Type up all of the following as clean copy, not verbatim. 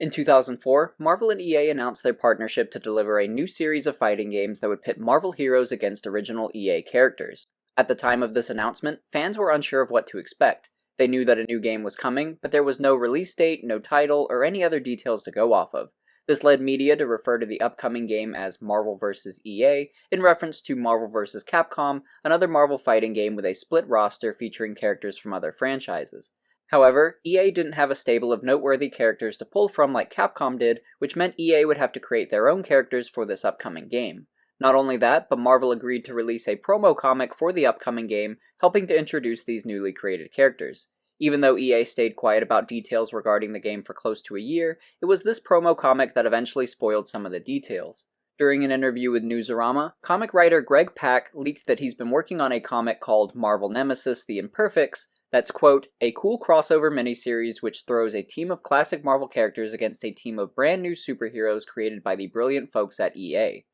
In 2004, Marvel and EA announced their partnership to deliver a new series of fighting games that would pit Marvel heroes against original EA characters. At the time of this announcement, fans were unsure of what to expect. They knew that a new game was coming, but there was no release date, no title, or any other details to go off of. This led media to refer to the upcoming game as Marvel vs. EA, in reference to Marvel vs. Capcom, another Marvel fighting game with a split roster featuring characters from other franchises. However, EA didn't have a stable of noteworthy characters to pull from like Capcom did, which meant EA would have to create their own characters for this upcoming game. Not only that, but Marvel agreed to release a promo comic for the upcoming game, helping to introduce these newly created characters. Even though EA stayed quiet about details regarding the game for close to a year, it was this promo comic that eventually spoiled some of the details. During an interview with Newsarama, comic writer Greg Pak leaked that he's been working on a comic called Marvel Nemesis, The Imperfects, that's, quote, a cool crossover miniseries which throws a team of classic Marvel characters against a team of brand new superheroes created by the brilliant folks at EA.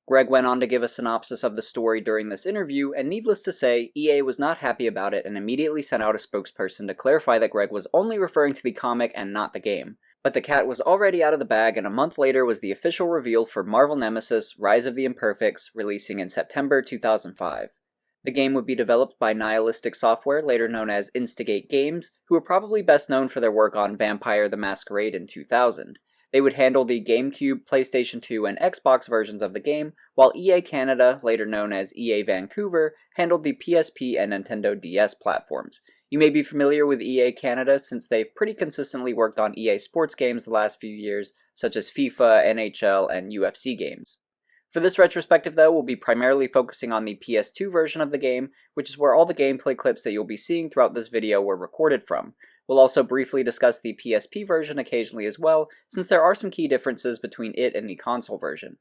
Greg went on to give a synopsis of the story during this interview, and needless to say, EA was not happy about it and immediately sent out a spokesperson to clarify that Greg was only referring to the comic and not the game. But the cat was already out of the bag, and a month later was the official reveal for Marvel Nemesis, Rise of the Imperfects, releasing in September 2005. The game would be developed by Nihilistic Software, later known as Instigate Games, who are probably best known for their work on Vampire the Masquerade in 2000. They would handle the GameCube, PlayStation 2, and Xbox versions of the game, while EA Canada, later known as EA Vancouver, handled the PSP and Nintendo DS platforms. You may be familiar with EA Canada since they've pretty consistently worked on EA sports games the last few years, such as FIFA, NHL, and UFC games. For this retrospective though, we'll be primarily focusing on the PS2 version of the game, which is where all the gameplay clips that you'll be seeing throughout this video were recorded from. We'll also briefly discuss the PSP version occasionally as well, since there are some key differences between it and the console version.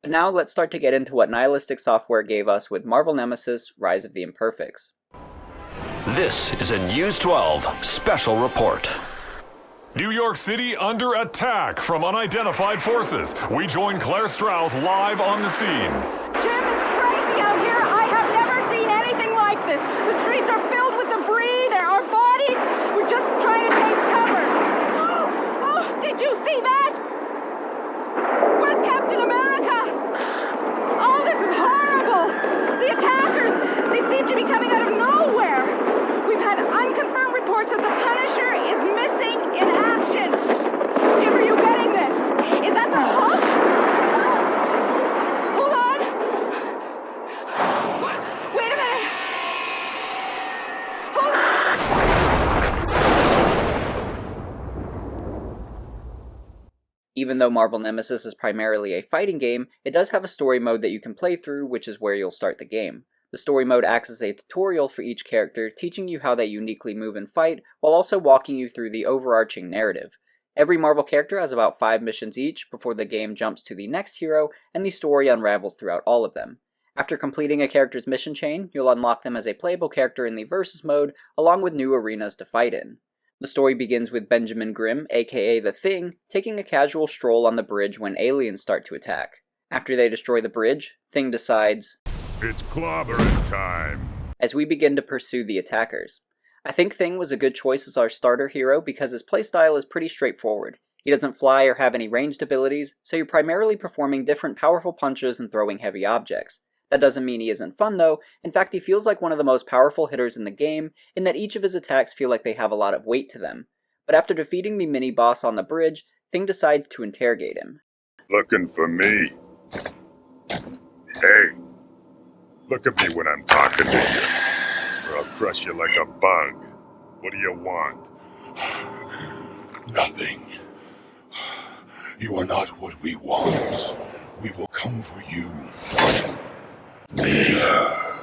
But now let's start to get into what Nihilistic Software gave us with Marvel Nemesis, Rise of the Imperfects. This is a News 12 special report. New York City under attack from unidentified forces. We join Claire Strauss live on the scene. Jim, it's crazy out here. I have never seen anything like this. The streets are filled with debris. There are bodies. We're just trying to take cover. Oh, did you see that? Where's Captain America? Oh, this is horrible. The attackers, they seem to be coming out of nowhere. We've had unconfirmed reports that the Punisher is missing in action. Jim, are you getting this? Is that the Hulk? Hold on. Wait a minute. Hold on. Even though Marvel Nemesis is primarily a fighting game, it does have a story mode that you can play through, which is where you'll start the game. The story mode acts as a tutorial for each character, teaching you how they uniquely move and fight, while also walking you through the overarching narrative. Every Marvel character has about 5 missions each before the game jumps to the next hero, and the story unravels throughout all of them. After completing a character's mission chain, you'll unlock them as a playable character in the Versus mode, along with new arenas to fight in. The story begins with Benjamin Grimm, aka The Thing, taking a casual stroll on the bridge when aliens start to attack. After they destroy the bridge, Thing decides, It's clobbering time. as we begin to pursue the attackers. I think Thing was a good choice as our starter hero because his playstyle is pretty straightforward. He doesn't fly or have any ranged abilities, so you're primarily performing different powerful punches and throwing heavy objects. That doesn't mean he isn't fun though. In fact, he feels like one of the most powerful hitters in the game, in that each of his attacks feel like they have a lot of weight to them. But after defeating the mini-boss on the bridge, Thing decides to interrogate him. Looking for me? Hey, look at me when I'm talking to you, or I'll crush you like a bug. What do you want? Nothing. You are not what we want. We will come for you. Later.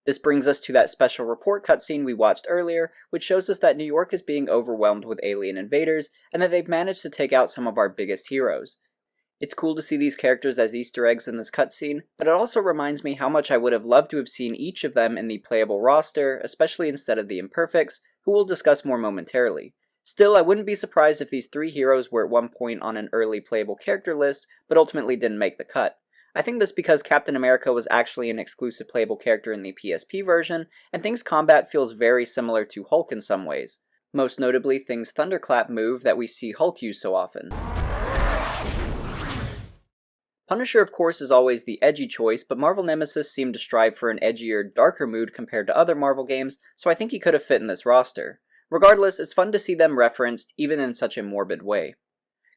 This brings us to that special report cutscene we watched earlier, which shows us that New York is being overwhelmed with alien invaders, and that they've managed to take out some of our biggest heroes. It's cool to see these characters as Easter eggs in this cutscene, but it also reminds me how much I would have loved to have seen each of them in the playable roster, especially instead of the Imperfects, who we'll discuss more momentarily. Still, I wouldn't be surprised if these 3 heroes were at one point on an early playable character list, but ultimately didn't make the cut. I think this because Captain America was actually an exclusive playable character in the PSP version, and Thing's combat feels very similar to Hulk in some ways. most notably Thing's Thunderclap move that we see Hulk use so often. Punisher, of course, is always the edgy choice, but Marvel Nemesis seemed to strive for an edgier, darker mood compared to other Marvel games, so I think he could have fit in this roster. Regardless, it's fun to see them referenced, even in such a morbid way.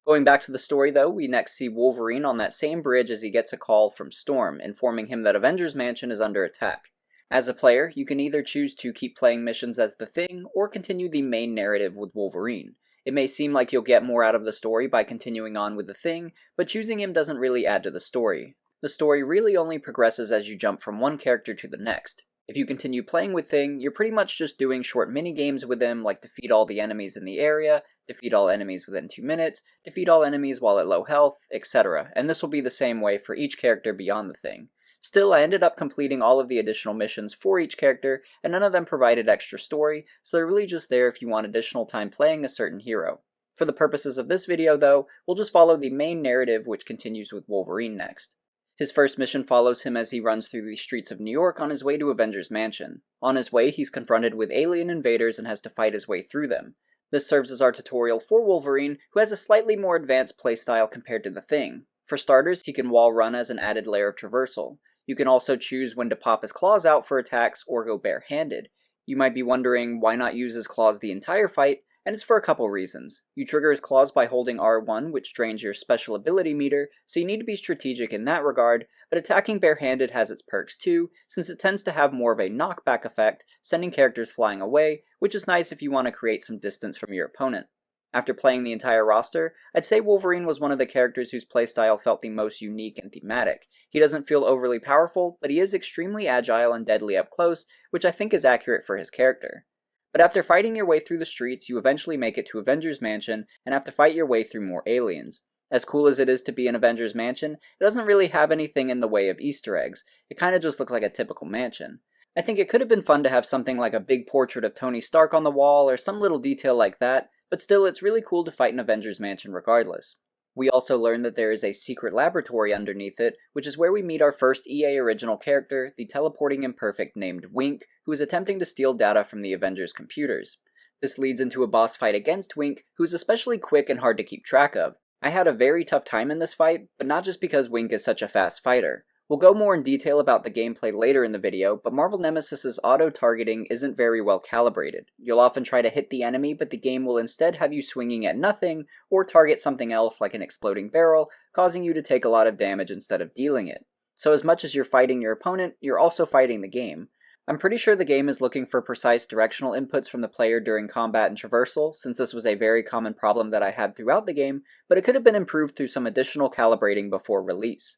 Going back to the story though, we next see Wolverine on that same bridge as he gets a call from Storm, informing him that Avengers Mansion is under attack. As a player, you can either choose to keep playing missions as the Thing, or continue the main narrative with Wolverine. It may seem like you'll get more out of the story by continuing on with the Thing, but choosing him doesn't really add to the story. The story really only progresses as you jump from one character to the next. If you continue playing with Thing, you're pretty much just doing short mini-games with him, like defeat all the enemies in the area, defeat all enemies within 2 minutes, defeat all enemies while at low health, etc., and this will be the same way for each character beyond the Thing. Still, I ended up completing all of the additional missions for each character, and none of them provided extra story, so they're really just there if you want additional time playing a certain hero. For the purposes of this video though, we'll just follow the main narrative which continues with Wolverine next. His first mission follows him as he runs through the streets of New York on his way to Avengers Mansion. On his way, he's confronted with alien invaders and has to fight his way through them. This serves as our tutorial for Wolverine, who has a slightly more advanced playstyle compared to the Thing. For starters, he can wall run as an added layer of traversal. You can also choose when to pop his claws out for attacks or go barehanded. You might be wondering why not use his claws the entire fight, and it's for a couple reasons. You trigger his claws by holding R1, which drains your special ability meter, so you need to be strategic in that regard, but attacking barehanded has its perks too, since it tends to have more of a knockback effect, sending characters flying away, which is nice if you want to create some distance from your opponent. After playing the entire roster, I'd say Wolverine was one of the characters whose playstyle felt the most unique and thematic. He doesn't feel overly powerful, but he is extremely agile and deadly up close, which I think is accurate for his character. But after fighting your way through the streets, you eventually make it to Avengers Mansion and have to fight your way through more aliens. As cool as it is to be in Avengers Mansion, it doesn't really have anything in the way of Easter eggs. It kinda just looks like a typical mansion. I think it could have been fun to have something like a big portrait of Tony Stark on the wall or some little detail like that, but still it's really cool to fight in Avengers Mansion regardless. We also learn that there is a secret laboratory underneath it, which is where we meet our first EA original character, the teleporting imperfect named Wink, who is attempting to steal data from the Avengers' computers. This leads into a boss fight against Wink, who is especially quick and hard to keep track of. I had a very tough time in this fight, but not just because Wink is such a fast fighter. We'll go more in detail about the gameplay later in the video, but Marvel Nemesis' auto-targeting isn't very well calibrated. You'll often try to hit the enemy, but the game will instead have you swinging at nothing, or target something else like an exploding barrel, causing you to take a lot of damage instead of dealing it. So as much as you're fighting your opponent, you're also fighting the game. I'm pretty sure the game is looking for precise directional inputs from the player during combat and traversal, since this was a very common problem that I had throughout the game, but it could have been improved through some additional calibrating before release.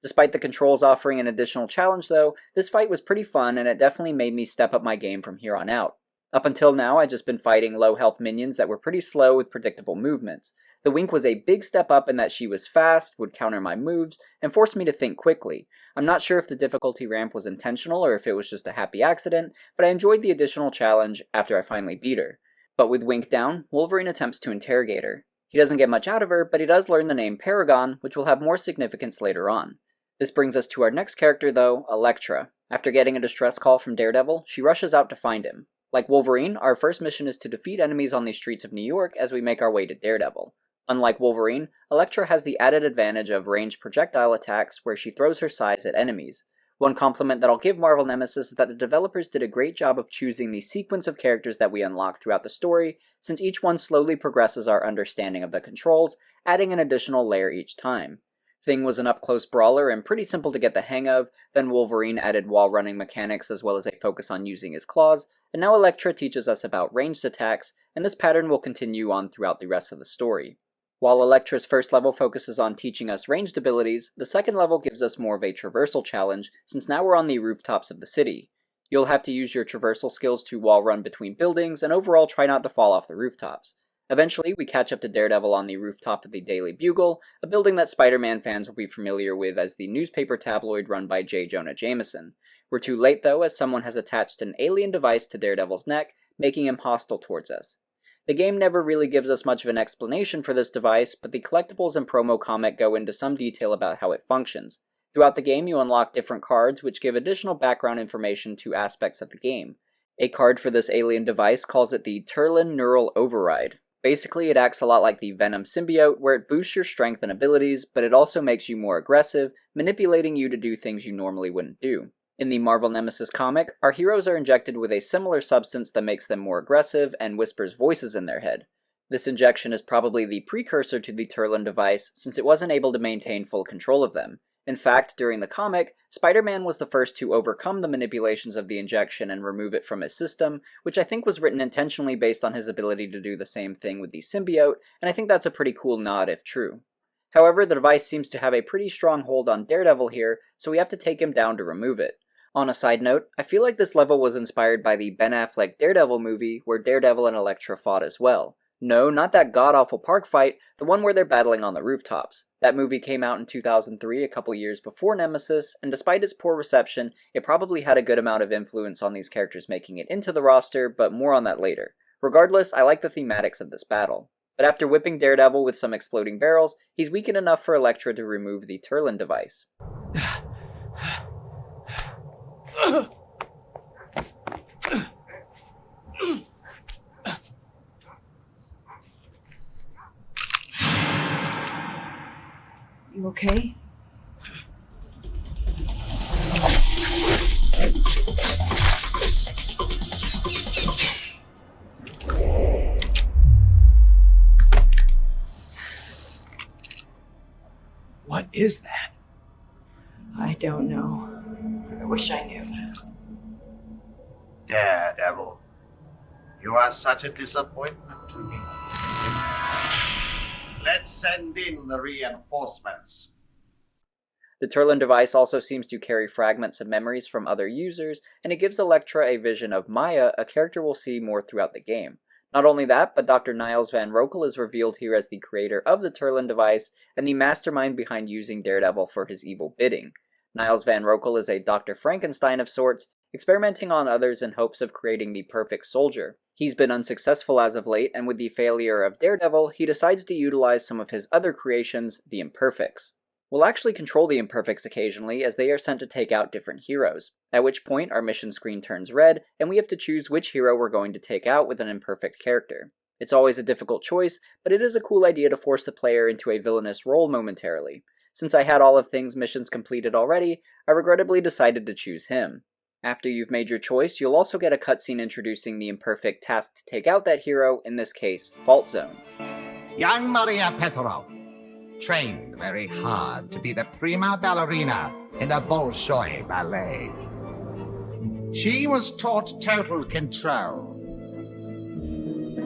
Despite the controls offering an additional challenge though, this fight was pretty fun and it definitely made me step up my game from here on out. Up until now, I'd just been fighting low health minions that were pretty slow with predictable movements. The Wink was a big step up in that she was fast, would counter my moves, and forced me to think quickly. I'm not sure if the difficulty ramp was intentional or if it was just a happy accident, but I enjoyed the additional challenge after I finally beat her. But with Wink down, Wolverine attempts to interrogate her. He doesn't get much out of her, but he does learn the name Paragon, which will have more significance later on. This brings us to our next character though, Elektra. After getting a distress call from Daredevil, she rushes out to find him. Like Wolverine, our first mission is to defeat enemies on the streets of New York as we make our way to Daredevil. Unlike Wolverine, Elektra has the added advantage of ranged projectile attacks where she throws her size at enemies. One compliment that I'll give Marvel Nemesis is that the developers did a great job of choosing the sequence of characters that we unlock throughout the story, since each one slowly progresses our understanding of the controls, adding an additional layer each time. Thing was an up-close brawler and pretty simple to get the hang of, then Wolverine added wall-running mechanics as well as a focus on using his claws, and now Elektra teaches us about ranged attacks, and this pattern will continue on throughout the rest of the story. While Elektra's first level focuses on teaching us ranged abilities, the second level gives us more of a traversal challenge, since now we're on the rooftops of the city. You'll have to use your traversal skills to wall run between buildings, and overall try not to fall off the rooftops. Eventually, we catch up to Daredevil on the rooftop of the Daily Bugle, a building that Spider-Man fans will be familiar with as the newspaper tabloid run by J. Jonah Jameson. We're too late though, as someone has attached an alien device to Daredevil's neck, making him hostile towards us. The game never really gives us much of an explanation for this device, but the collectibles and promo comic go into some detail about how it functions. Throughout the game, you unlock different cards which give additional background information to aspects of the game. A card for this alien device calls it the Turlin Neural Override. Basically, it acts a lot like the Venom symbiote, where it boosts your strength and abilities, but it also makes you more aggressive, manipulating you to do things you normally wouldn't do. In the Marvel Nemesis comic, our heroes are injected with a similar substance that makes them more aggressive and whispers voices in their head. This injection is probably the precursor to the Turlin device, since it wasn't able to maintain full control of them. In fact, during the comic, Spider-Man was the first to overcome the manipulations of the injection and remove it from his system, which I think was written intentionally based on his ability to do the same thing with the symbiote, and I think that's a pretty cool nod if true. However, the device seems to have a pretty strong hold on Daredevil here, so we have to take him down to remove it. On a side note, I feel like this level was inspired by the Ben Affleck Daredevil movie, where Daredevil and Elektra fought as well. No, not that god-awful park fight, the one where they're battling on the rooftops. That movie came out in 2003, a couple years before Nemesis, and despite its poor reception, it probably had a good amount of influence on these characters making it into the roster, but more on that later. Regardless, I like the thematics of this battle. But after whipping Daredevil with some exploding barrels, he's weakened enough for Elektra to remove the Turlin device. You okay? What is that? I don't know. I wish I knew. Daredevil, you are such a disappointment to me. Let's send in the reinforcements. The Turlin device also seems to carry fragments of memories from other users, and it gives Elektra a vision of Maya, a character we'll see more throughout the game. Not only that, but Dr. Niles Van Rokel is revealed here as the creator of the Turlin device, and the mastermind behind using Daredevil for his evil bidding. Niles Van Rokel is a Dr. Frankenstein of sorts, experimenting on others in hopes of creating the perfect soldier. He's been unsuccessful as of late, and with the failure of Daredevil, he decides to utilize some of his other creations, the Imperfects. We'll actually control the Imperfects occasionally, as they are sent to take out different heroes, at which point our mission screen turns red, and we have to choose which hero we're going to take out with an imperfect character. It's always a difficult choice, but it is a cool idea to force the player into a villainous role momentarily. Since I had all of Thing's missions completed already, I regrettably decided to choose him. After you've made your choice, you'll also get a cutscene introducing the Imperfect tasked to take out that hero, in this case, Fault Zone. Young Maria Petrov trained very hard to be the prima ballerina in a Bolshoi ballet. She was taught total control,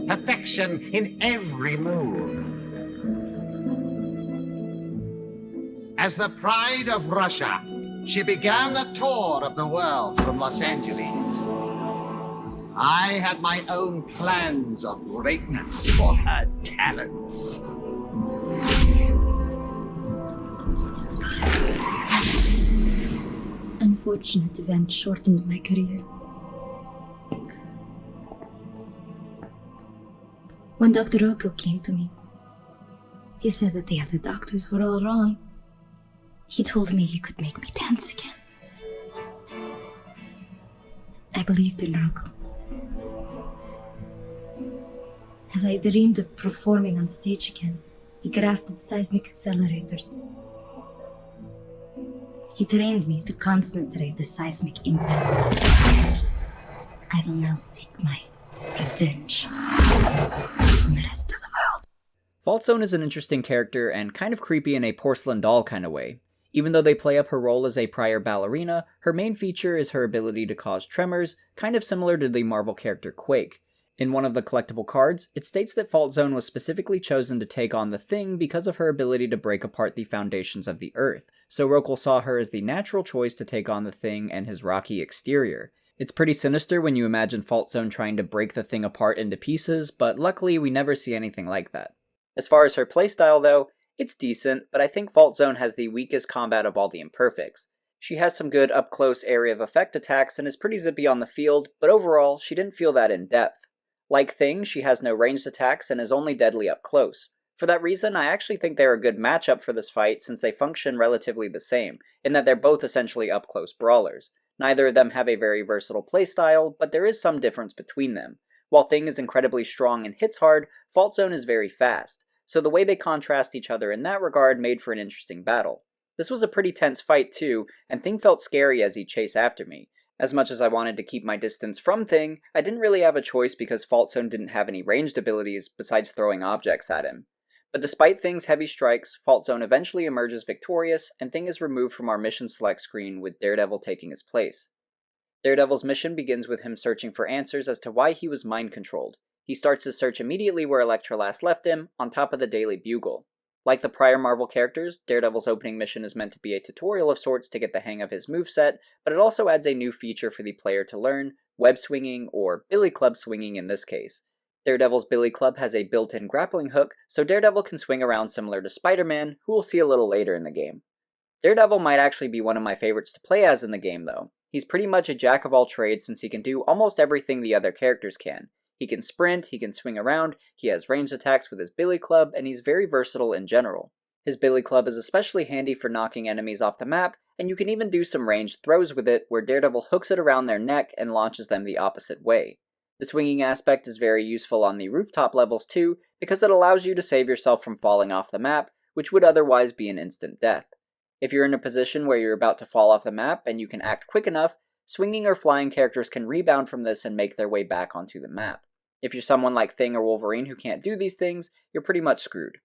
perfection in every move. As the pride of Russia, she began a tour of the world from Los Angeles. I had my own plans of greatness for her talents. Unfortunate event shortened my career. When Dr. Rocco came to me, he said that the other doctors were all wrong. He told me he could make me dance again. I believed in Rocco. As I dreamed of performing on stage again, he crafted seismic accelerators. He trained me to concentrate the seismic impact. I will now seek my revenge on the rest of the world. Fault Zone is an interesting character and kind of creepy in a porcelain doll kind of way. Even though they play up her role as a prior ballerina, her main feature is her ability to cause tremors, kind of similar to the Marvel character Quake. In one of the collectible cards, it states that Fault Zone was specifically chosen to take on the Thing because of her ability to break apart the foundations of the Earth, so Rockel saw her as the natural choice to take on the Thing and his rocky exterior. It's pretty sinister when you imagine Fault Zone trying to break the Thing apart into pieces, but luckily we never see anything like that. As far as her playstyle though, it's decent, but I think Fault Zone has the weakest combat of all the Imperfects. She has some good up-close area of effect attacks and is pretty zippy on the field, but overall, she didn't feel that in depth. Like Thing, she has no ranged attacks and is only deadly up close. For that reason, I actually think they're a good matchup for this fight since they function relatively the same, in that they're both essentially up-close brawlers. Neither of them have a very versatile playstyle, but there is some difference between them. While Thing is incredibly strong and hits hard, Fault Zone is very fast, so the way they contrast each other in that regard made for an interesting battle. This was a pretty tense fight too, and Thing felt scary as he'd chase after me. As much as I wanted to keep my distance from Thing, I didn't really have a choice because Fault Zone didn't have any ranged abilities besides throwing objects at him. But despite Thing's heavy strikes, Fault Zone eventually emerges victorious, and Thing is removed from our mission select screen with Daredevil taking his place. Daredevil's mission begins with him searching for answers as to why he was mind-controlled. He starts his search immediately where Elektra last left him, on top of the Daily Bugle. Like the prior Marvel characters, Daredevil's opening mission is meant to be a tutorial of sorts to get the hang of his moveset, but it also adds a new feature for the player to learn, web swinging, or billy club swinging in this case. Daredevil's billy club has a built-in grappling hook, so Daredevil can swing around similar to Spider-Man, who we'll see a little later in the game. Daredevil might actually be one of my favorites to play as in the game though. He's pretty much a jack of all trades since he can do almost everything the other characters can. He can sprint, he can swing around, he has ranged attacks with his billy club, and he's very versatile in general. His billy club is especially handy for knocking enemies off the map, and you can even do some ranged throws with it where Daredevil hooks it around their neck and launches them the opposite way. The swinging aspect is very useful on the rooftop levels too, because it allows you to save yourself from falling off the map, which would otherwise be an instant death. If you're in a position where you're about to fall off the map and you can act quick enough, swinging or flying characters can rebound from this and make their way back onto the map. If you're someone like Thing or Wolverine who can't do these things, you're pretty much screwed.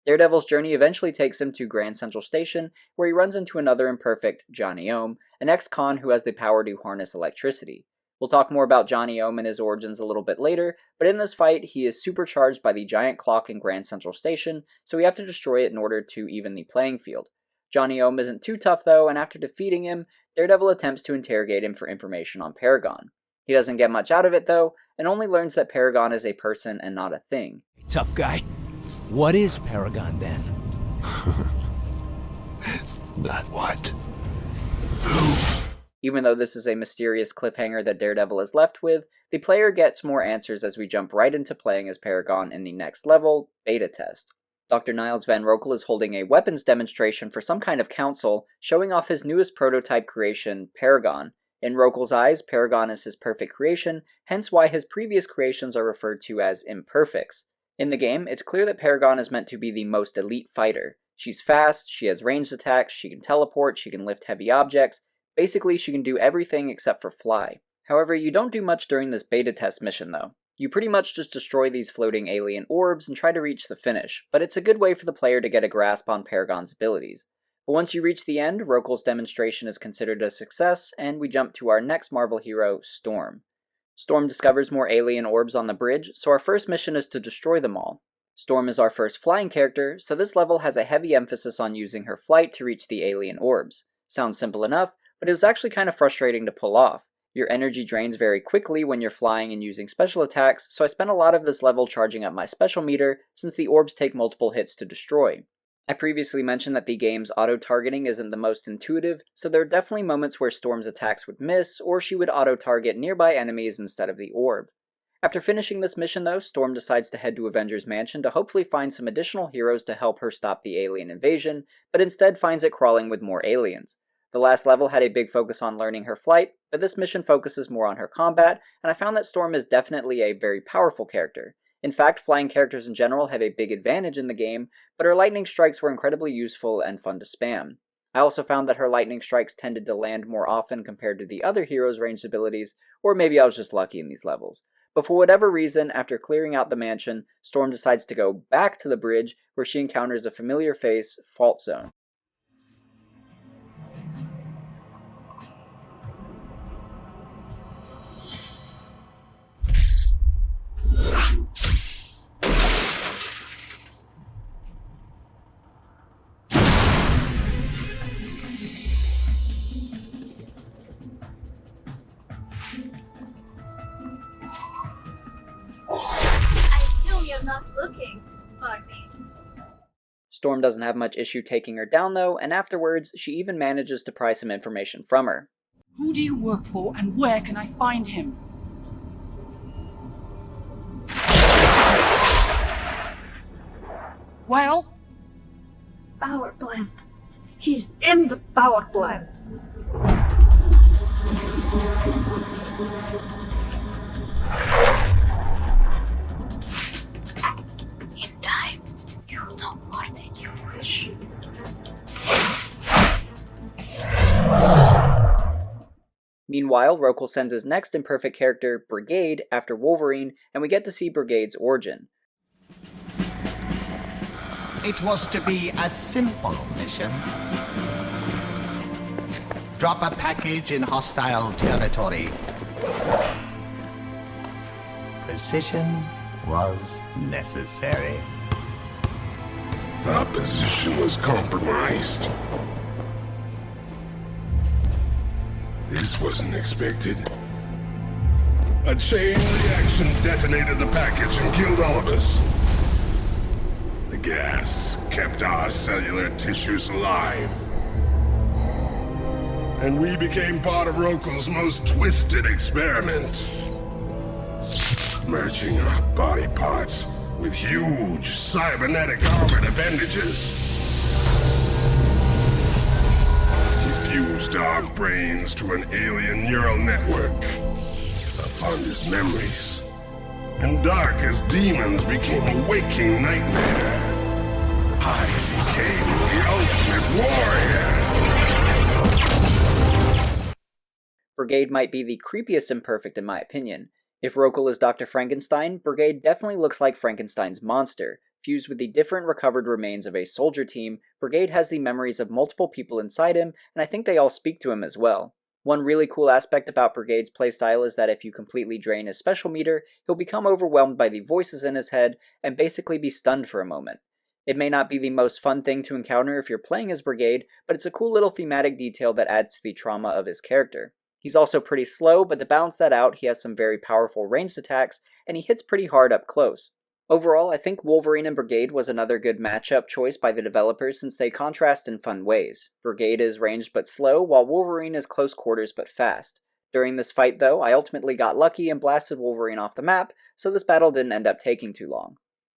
Daredevil's journey eventually takes him to Grand Central Station, where he runs into another imperfect, Johnny Ohm, an ex-con who has the power to harness electricity. We'll talk more about Johnny Ohm and his origins a little bit later, but in this fight, he is supercharged by the giant clock in Grand Central Station, so we have to destroy it in order to even the playing field. Johnny Ohm isn't too tough though, and after defeating him, Daredevil attempts to interrogate him for information on Paragon. He doesn't get much out of it though, and only learns that Paragon is a person and not a thing. Tough guy. What is Paragon then? Not what? Even though this is a mysterious cliffhanger that Daredevil is left with, the player gets more answers as we jump right into playing as Paragon in the next level, Beta Test. Dr. Niles Van Rokel is holding a weapons demonstration for some kind of council, showing off his newest prototype creation, Paragon. In Rokel's eyes, Paragon is his perfect creation, hence why his previous creations are referred to as Imperfects. In the game, it's clear that Paragon is meant to be the most elite fighter. She's fast, she has ranged attacks, she can teleport, she can lift heavy objects. Basically, she can do everything except for fly. However, you don't do much during this beta test mission though. You pretty much just destroy these floating alien orbs and try to reach the finish, but it's a good way for the player to get a grasp on Paragon's abilities. But once you reach the end, Rokel's demonstration is considered a success, and we jump to our next Marvel hero, Storm. Storm discovers more alien orbs on the bridge, so our first mission is to destroy them all. Storm is our first flying character, so this level has a heavy emphasis on using her flight to reach the alien orbs. Sounds simple enough, but it was actually kind of frustrating to pull off. Your energy drains very quickly when you're flying and using special attacks, so I spent a lot of this level charging up my special meter since the orbs take multiple hits to destroy. I previously mentioned that the game's auto-targeting isn't the most intuitive, so there are definitely moments where Storm's attacks would miss, or she would auto-target nearby enemies instead of the orb. After finishing this mission though, Storm decides to head to Avengers Mansion to hopefully find some additional heroes to help her stop the alien invasion, but instead finds it crawling with more aliens. The last level had a big focus on learning her flight, but this mission focuses more on her combat, and I found that Storm is definitely a very powerful character. In fact, flying characters in general have a big advantage in the game, but her lightning strikes were incredibly useful and fun to spam. I also found that her lightning strikes tended to land more often compared to the other heroes' ranged abilities, or maybe I was just lucky in these levels. But for whatever reason, after clearing out the mansion, Storm decides to go back to the bridge, where she encounters a familiar face, Fault Zone. You're not looking for me. Storm doesn't have much issue taking her down though, and afterwards, she even manages to pry some information from her. Who do you work for and where can I find him? Well? Power plant. He's in the power plant. In time, you will know more than you wish. Meanwhile, Rokal sends his next imperfect character, Brigade, after Wolverine, and we get to see Brigade's origin. It was to be a simple mission. Drop a package in hostile territory. Precision was necessary. Our position was compromised. This wasn't expected. A chain reaction detonated the package and killed all of us. The gas kept our cellular tissues alive. And we became part of Rokal's most twisted experiments. Merging our body parts with huge cybernetic armored appendages. He fused our brains to an alien neural network. Upon his memories. And dark as demons became a waking nightmare. I became the ultimate warrior. Brigade might be the creepiest imperfect in my opinion. If Rokal is Dr. Frankenstein, Brigade definitely looks like Frankenstein's monster. Fused with the different recovered remains of a soldier team, Brigade has the memories of multiple people inside him, and I think they all speak to him as well. One really cool aspect about Brigade's playstyle is that if you completely drain his special meter, he'll become overwhelmed by the voices in his head and basically be stunned for a moment. It may not be the most fun thing to encounter if you're playing as Brigade, but it's a cool little thematic detail that adds to the trauma of his character. He's also pretty slow, but to balance that out, he has some very powerful ranged attacks, and he hits pretty hard up close. Overall, I think Wolverine and Brigade was another good matchup choice by the developers since they contrast in fun ways. Brigade is ranged but slow, while Wolverine is close quarters but fast. During this fight though, I ultimately got lucky and blasted Wolverine off the map, so this battle didn't end up taking too long.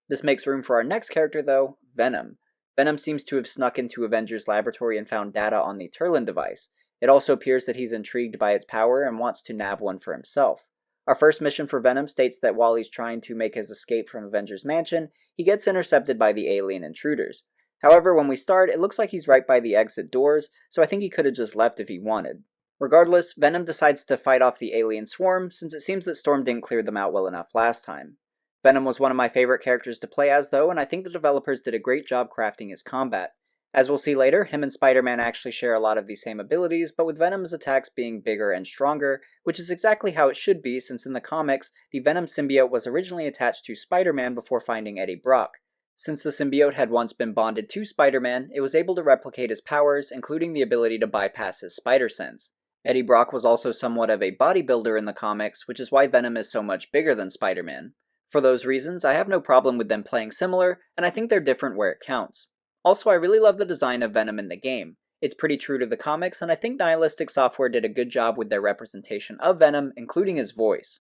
This makes room for our next character though, Venom. Venom seems to have snuck into Avengers' laboratory and found data on the Turlin device. It also appears that he's intrigued by its power and wants to nab one for himself. Our first mission for Venom states that while he's trying to make his escape from Avengers Mansion, he gets intercepted by the alien intruders. However, when we start, it looks like he's right by the exit doors, so I think he could have just left if he wanted. Regardless, Venom decides to fight off the alien swarm, since it seems that Storm didn't clear them out well enough last time. Venom was one of my favorite characters to play as though, and I think the developers did a great job crafting his combat. As we'll see later, him and Spider-Man actually share a lot of the same abilities, but with Venom's attacks being bigger and stronger, which is exactly how it should be since in the comics, the Venom symbiote was originally attached to Spider-Man before finding Eddie Brock. Since the symbiote had once been bonded to Spider-Man, it was able to replicate his powers, including the ability to bypass his spider sense. Eddie Brock was also somewhat of a bodybuilder in the comics, which is why Venom is so much bigger than Spider-Man. For those reasons, I have no problem with them playing similar, and I think they're different where it counts. Also, I really love the design of Venom in the game. It's pretty true to the comics, and I think Nihilistic Software did a good job with their representation of Venom, including his voice.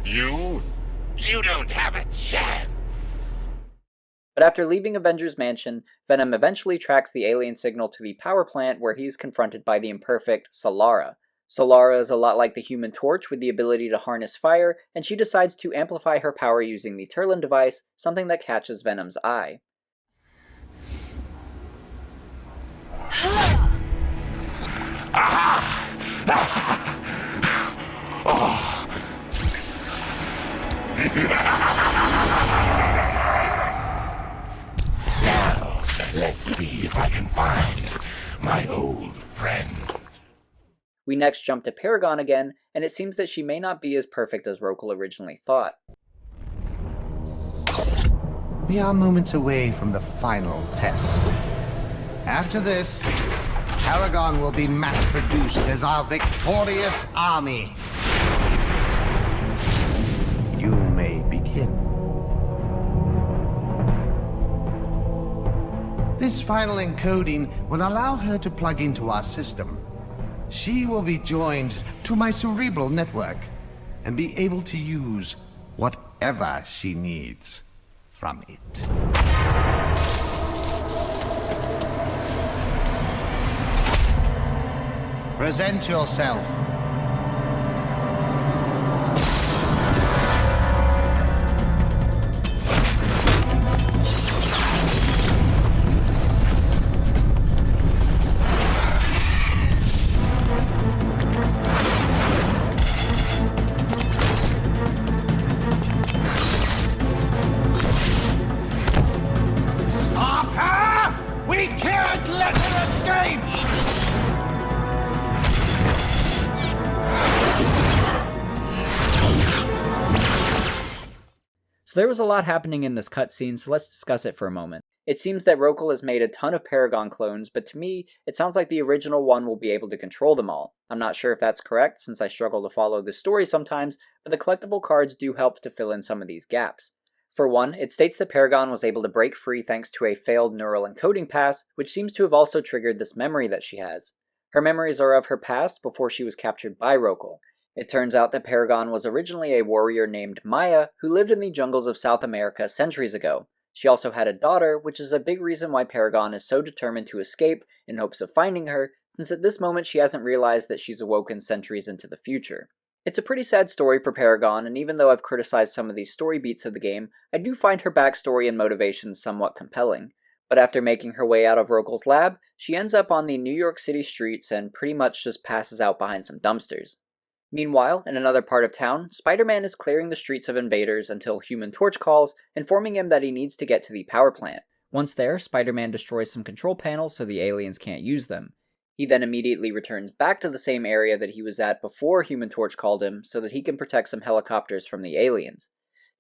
You don't have a chance. But after leaving Avengers Mansion, Venom eventually tracks the alien signal to the power plant where he is confronted by the imperfect Solara. Solara is a lot like the Human Torch with the ability to harness fire, and she decides to amplify her power using the Turlin device, something that catches Venom's eye. Now, let's see if I can find my old friend. We next jump to Paragon again, and it seems that she may not be as perfect as Rokal originally thought. We are moments away from the final test. After this, Paragon will be mass-produced as our victorious army. You may begin. This final encoding will allow her to plug into our system. She will be joined to my cerebral network and be able to use whatever she needs from it. Present yourself. So there was a lot happening in this cutscene, so let's discuss it for a moment. It seems that Rokal has made a ton of Paragon clones, but to me, it sounds like the original one will be able to control them all. I'm not sure if that's correct, since I struggle to follow the story sometimes, but the collectible cards do help to fill in some of these gaps. For one, it states that Paragon was able to break free thanks to a failed neural encoding pass, which seems to have also triggered this memory that she has. Her memories are of her past before she was captured by Rokal. It turns out that Paragon was originally a warrior named Maya who lived in the jungles of South America centuries ago. She also had a daughter, which is a big reason why Paragon is so determined to escape in hopes of finding her, since at this moment she hasn't realized that she's awoken centuries into the future. It's a pretty sad story for Paragon, and even though I've criticized some of these story beats of the game, I do find her backstory and motivations somewhat compelling. But after making her way out of Rokal's lab, she ends up on the New York City streets and pretty much just passes out behind some dumpsters. Meanwhile, in another part of town, Spider-Man is clearing the streets of invaders until Human Torch calls, informing him that he needs to get to the power plant. Once there, Spider-Man destroys some control panels so the aliens can't use them. He then immediately returns back to the same area that he was at before Human Torch called him so that he can protect some helicopters from the aliens.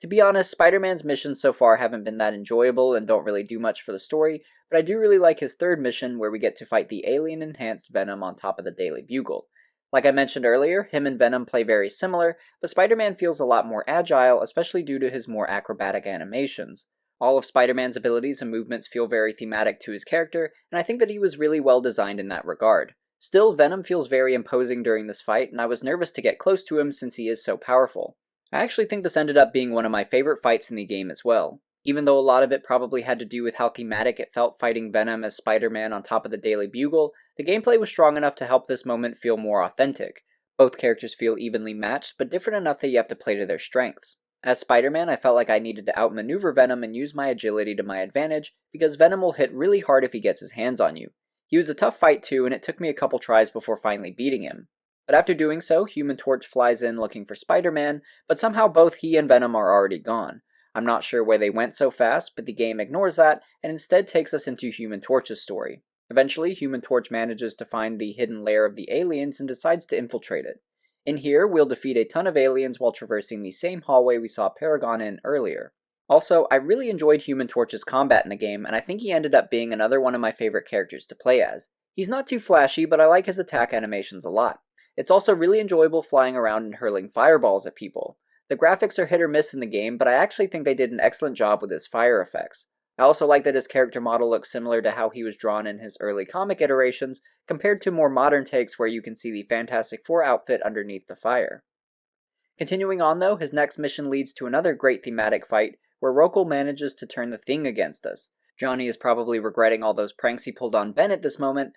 To be honest, Spider-Man's missions so far haven't been that enjoyable and don't really do much for the story, but I do really like his third mission where we get to fight the alien-enhanced Venom on top of the Daily Bugle. Like I mentioned earlier, him and Venom play very similar, but Spider-Man feels a lot more agile, especially due to his more acrobatic animations. All of Spider-Man's abilities and movements feel very thematic to his character, and I think that he was really well designed in that regard. Still, Venom feels very imposing during this fight, and I was nervous to get close to him since he is so powerful. I actually think this ended up being one of my favorite fights in the game as well. Even though a lot of it probably had to do with how thematic it felt fighting Venom as Spider-Man on top of the Daily Bugle, the gameplay was strong enough to help this moment feel more authentic. Both characters feel evenly matched, but different enough that you have to play to their strengths. As Spider-Man, I felt like I needed to outmaneuver Venom and use my agility to my advantage, because Venom will hit really hard if he gets his hands on you. He was a tough fight too, and it took me a couple tries before finally beating him. But after doing so, Human Torch flies in looking for Spider-Man, but somehow both he and Venom are already gone. I'm not sure where they went so fast, but the game ignores that, and instead takes us into Human Torch's story. Eventually, Human Torch manages to find the hidden lair of the aliens and decides to infiltrate it. In here, we'll defeat a ton of aliens while traversing the same hallway we saw Paragon in earlier. Also, I really enjoyed Human Torch's combat in the game, and I think he ended up being another one of my favorite characters to play as. He's not too flashy, but I like his attack animations a lot. It's also really enjoyable flying around and hurling fireballs at people. The graphics are hit or miss in the game, but I actually think they did an excellent job with his fire effects. I also like that his character model looks similar to how he was drawn in his early comic iterations, compared to more modern takes where you can see the Fantastic Four outfit underneath the fire. Continuing on though, his next mission leads to another great thematic fight, where Rokal manages to turn the Thing against us. Johnny is probably regretting all those pranks he pulled on Ben at this moment,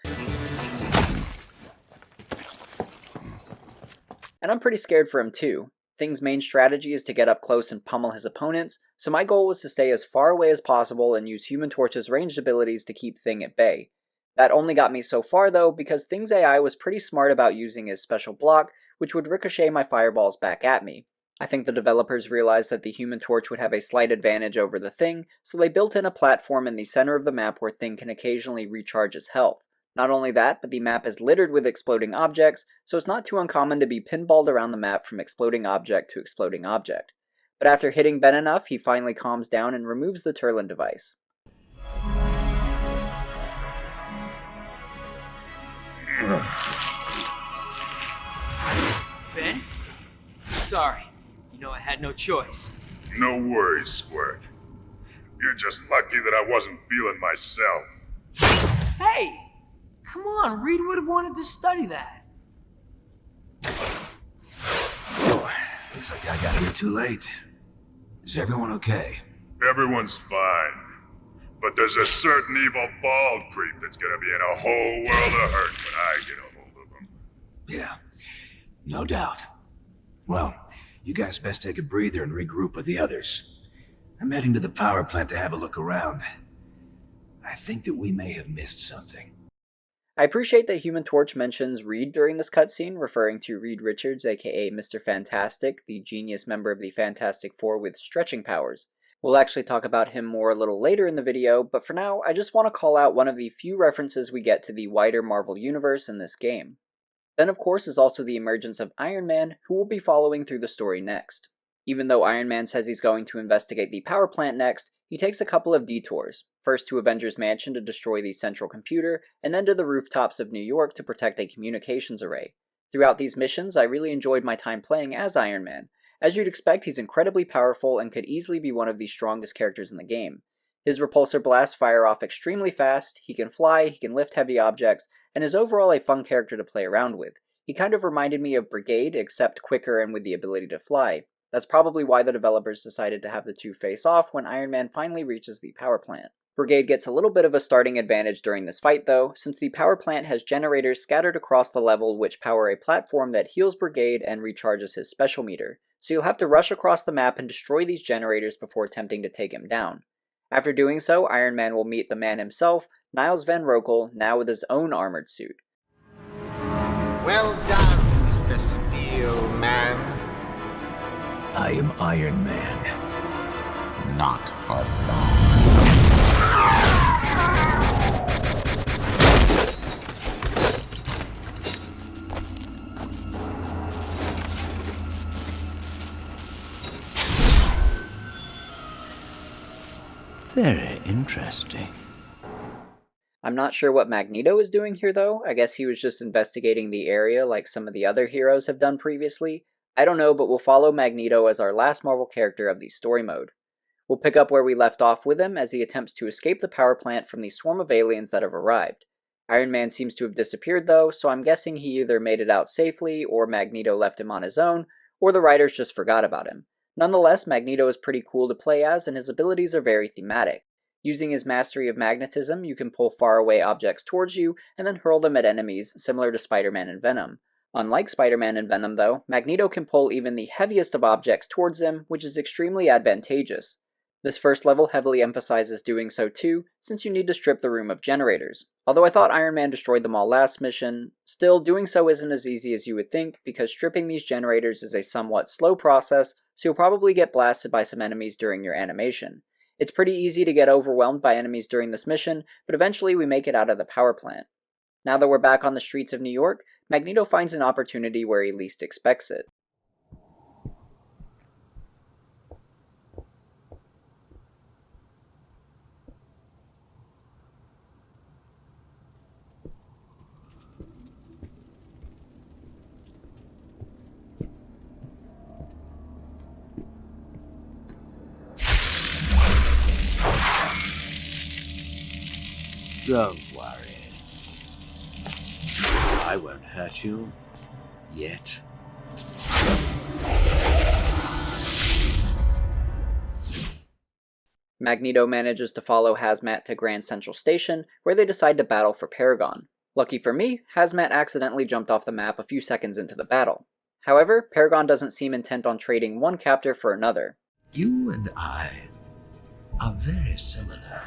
and I'm pretty scared for him too. Thing's main strategy is to get up close and pummel his opponents, so my goal was to stay as far away as possible and use Human Torch's ranged abilities to keep Thing at bay. That only got me so far though, because Thing's AI was pretty smart about using his special block, which would ricochet my fireballs back at me. I think the developers realized that the Human Torch would have a slight advantage over the Thing, so they built in a platform in the center of the map where Thing can occasionally recharge his health. Not only that, but the map is littered with exploding objects, so it's not too uncommon to be pinballed around the map from exploding object to exploding object. But after hitting Ben enough, he finally calms down and removes the Turlin device. Ben? Sorry. You know I had no choice. No worries, Squirt. You're just lucky that I wasn't feeling myself. Hey! Come on, Reed would have wanted to study that. Oh, looks like I got here too late. Is everyone okay? Everyone's fine. But there's a certain evil bald creep that's gonna be in a whole world of hurt when I get a hold of him. Yeah, no doubt. Well, you guys best take a breather and regroup with the others. I'm heading to the power plant to have a look around. I think that we may have missed something. I appreciate that Human Torch mentions Reed during this cutscene, referring to Reed Richards, aka Mr. Fantastic, the genius member of the Fantastic Four with stretching powers. We'll actually talk about him more a little later in the video, but for now, I just want to call out one of the few references we get to the wider Marvel Universe in this game. Then of course is also the emergence of Iron Man, who we'll be following through the story next. Even though Iron Man says he's going to investigate the power plant next, he takes a couple of detours, first to Avengers Mansion to destroy the central computer, and then to the rooftops of New York to protect a communications array. Throughout these missions, I really enjoyed my time playing as Iron Man. As you'd expect, he's incredibly powerful and could easily be one of the strongest characters in the game. His repulsor blasts fire off extremely fast, he can fly, he can lift heavy objects, and is overall a fun character to play around with. He kind of reminded me of Brigade, except quicker and with the ability to fly. That's probably why the developers decided to have the two face off when Iron Man finally reaches the power plant. Brigade gets a little bit of a starting advantage during this fight though, since the power plant has generators scattered across the level which power a platform that heals Brigade and recharges his special meter, so you'll have to rush across the map and destroy these generators before attempting to take him down. After doing so, Iron Man will meet the man himself, Niles Van Rokel, now with his own armored suit. Well done, Mr. Steel Man. I am Iron Man. Not for long. Very interesting. I'm not sure what Magneto is doing here though. I guess he was just investigating the area like some of the other heroes have done previously. I don't know, but we'll follow Magneto as our last Marvel character of the story mode. We'll pick up where we left off with him as he attempts to escape the power plant from the swarm of aliens that have arrived. Iron Man seems to have disappeared though, so I'm guessing he either made it out safely, or Magneto left him on his own, or the writers just forgot about him. Nonetheless, Magneto is pretty cool to play as, and his abilities are very thematic. Using his mastery of magnetism, you can pull faraway objects towards you, and then hurl them at enemies, similar to Spider-Man and Venom. Unlike Spider-Man and Venom though, Magneto can pull even the heaviest of objects towards him, which is extremely advantageous. This first level heavily emphasizes doing so too, since you need to strip the room of generators. Although I thought Iron Man destroyed them all last mission, still doing so isn't as easy as you would think, because stripping these generators is a somewhat slow process, so you'll probably get blasted by some enemies during your animation. It's pretty easy to get overwhelmed by enemies during this mission, but eventually we make it out of the power plant. Now that we're back on the streets of New York, Magneto finds an opportunity where he least expects it. Don't worry. I won't hurt you. Yet. Magneto manages to follow Hazmat to Grand Central Station, where they decide to battle for Paragon. Lucky for me, Hazmat accidentally jumped off the map a few seconds into the battle. However, Paragon doesn't seem intent on trading one captor for another. You and I are very similar.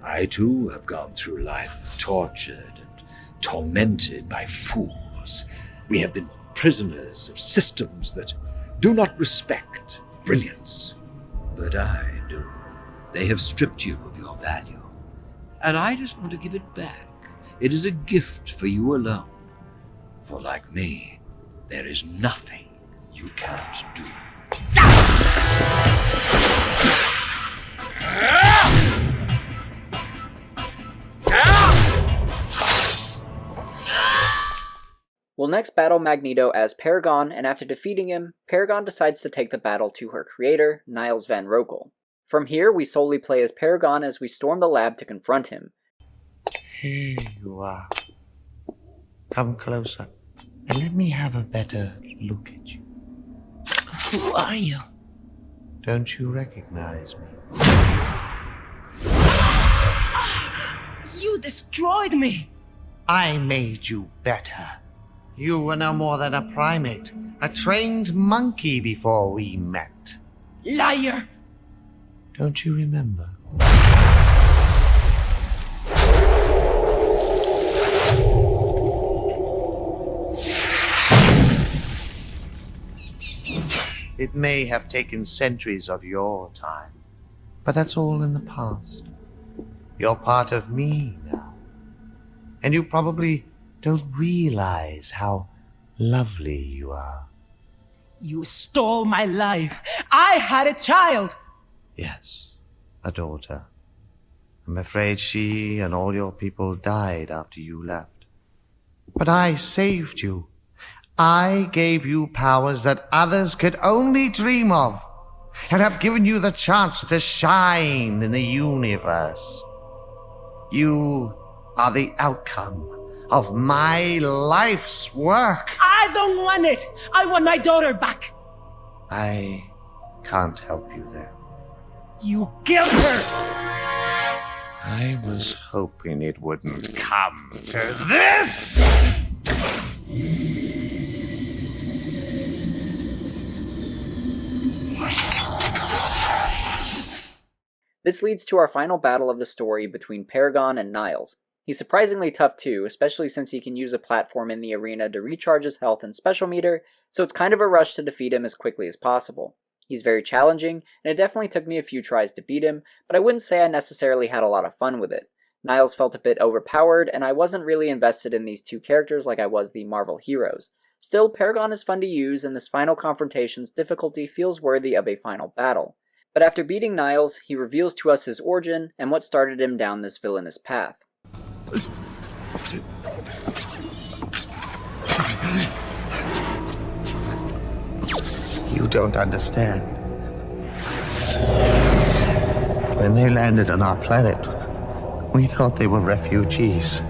I too have gone through life tortured and tormented by fools. We have been prisoners of systems that do not respect brilliance. But I do. They have stripped you of your value. And I just want to give it back. It is a gift for you alone. For like me, there is nothing you can't do. We'll next battle Magneto as Paragon, and after defeating him, Paragon decides to take the battle to her creator, Niles Van Rokel. From here, we solely play as Paragon as we storm the lab to confront him. Here you are. Come closer, and let me have a better look at you. Who are you? Don't you recognize me? You destroyed me! I made you better. You were no more than a primate, a trained monkey before we met. Liar! Don't you remember? It may have taken centuries of your time, but that's all in the past. You're part of me now. And you probably don't realize how lovely you are. You stole my life. I had a child. Yes, a daughter. I'm afraid she and all your people died after you left. But I saved you. I gave you powers that others could only dream of, and have given you the chance to shine in the universe. You are the outcome of my life's work. I don't want it. I want my daughter back. I can't help you there. You killed her. I was hoping it wouldn't come to this! This leads to our final battle of the story between Paragon and Niles. He's surprisingly tough too, especially since he can use a platform in the arena to recharge his health and special meter, so it's kind of a rush to defeat him as quickly as possible. He's very challenging, and it definitely took me a few tries to beat him, but I wouldn't say I necessarily had a lot of fun with it. Niles felt a bit overpowered, and I wasn't really invested in these two characters like I was the Marvel heroes. Still, Paragon is fun to use, and this final confrontation's difficulty feels worthy of a final battle. But after beating Niles, he reveals to us his origin and what started him down this villainous path. You don't understand. When they landed on our planet, we thought they were refugees.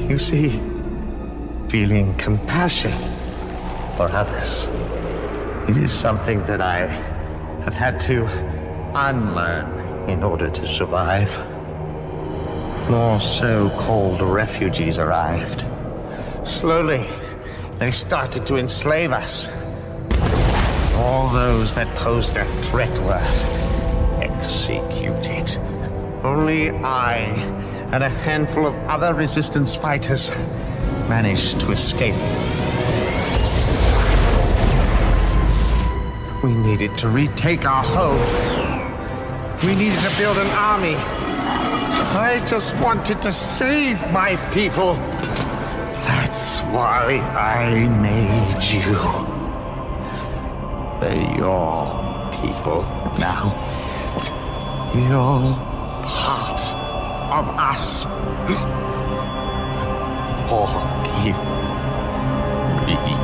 You see, feeling compassion for others, it is something that I have had to unlearn in order to survive. More so-called refugees arrived. Slowly, they started to enslave us. All those that posed a threat were executed. Only I and a handful of other resistance fighters managed to escape. We needed to retake our home. We needed to build an army. I just wanted to save my people. That's why I made you. They're your people now. You're part of us. Forgive me.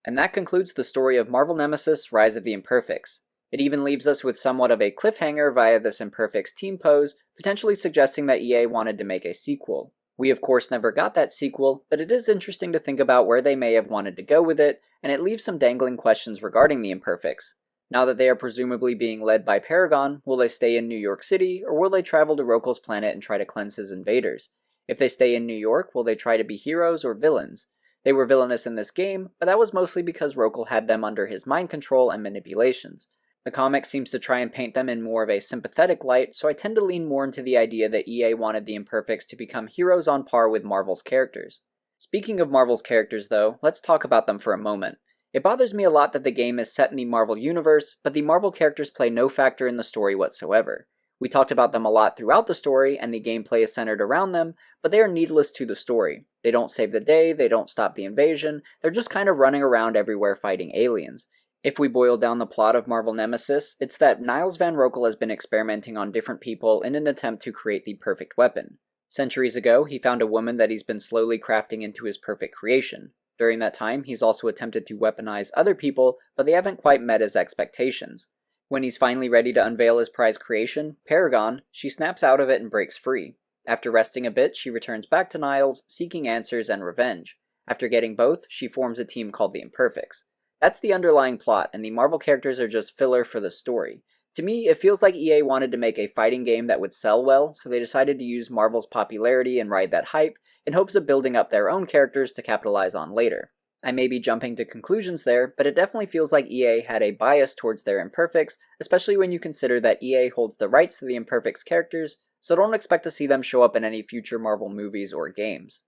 And that concludes the story of Marvel Nemesis: Rise of the Imperfects. It even leaves us with somewhat of a cliffhanger via this Imperfects team pose, potentially suggesting that EA wanted to make a sequel. We of course never got that sequel, but it is interesting to think about where they may have wanted to go with it, and it leaves some dangling questions regarding the Imperfects. Now that they are presumably being led by Paragon, will they stay in New York City, or will they travel to Rokel's planet and try to cleanse his invaders? If they stay in New York, will they try to be heroes or villains? They were villainous in this game, but that was mostly because Rokel had them under his mind control and manipulations. The comic seems to try and paint them in more of a sympathetic light, so I tend to lean more into the idea that EA wanted the Imperfects to become heroes on par with Marvel's characters. Speaking of Marvel's characters though, let's talk about them for a moment. It bothers me a lot that the game is set in the Marvel universe, but the Marvel characters play no factor in the story whatsoever. We talked about them a lot throughout the story, and the gameplay is centered around them, but they are needless to the story. They don't save the day, they don't stop the invasion, they're just kind of running around everywhere fighting aliens. If we boil down the plot of Marvel Nemesis, it's that Niles Van Rokel has been experimenting on different people in an attempt to create the perfect weapon. Centuries ago, he found a woman that he's been slowly crafting into his perfect creation. During that time, he's also attempted to weaponize other people, but they haven't quite met his expectations. When he's finally ready to unveil his prized creation, Paragon, she snaps out of it and breaks free. After resting a bit, she returns back to Niles, seeking answers and revenge. After getting both, she forms a team called the Imperfects. That's the underlying plot, and the Marvel characters are just filler for the story. To me, it feels like EA wanted to make a fighting game that would sell well, so they decided to use Marvel's popularity and ride that hype in hopes of building up their own characters to capitalize on later. I may be jumping to conclusions there, but it definitely feels like EA had a bias towards their Imperfects, especially when you consider that EA holds the rights to the Imperfects characters, so don't expect to see them show up in any future Marvel movies or games.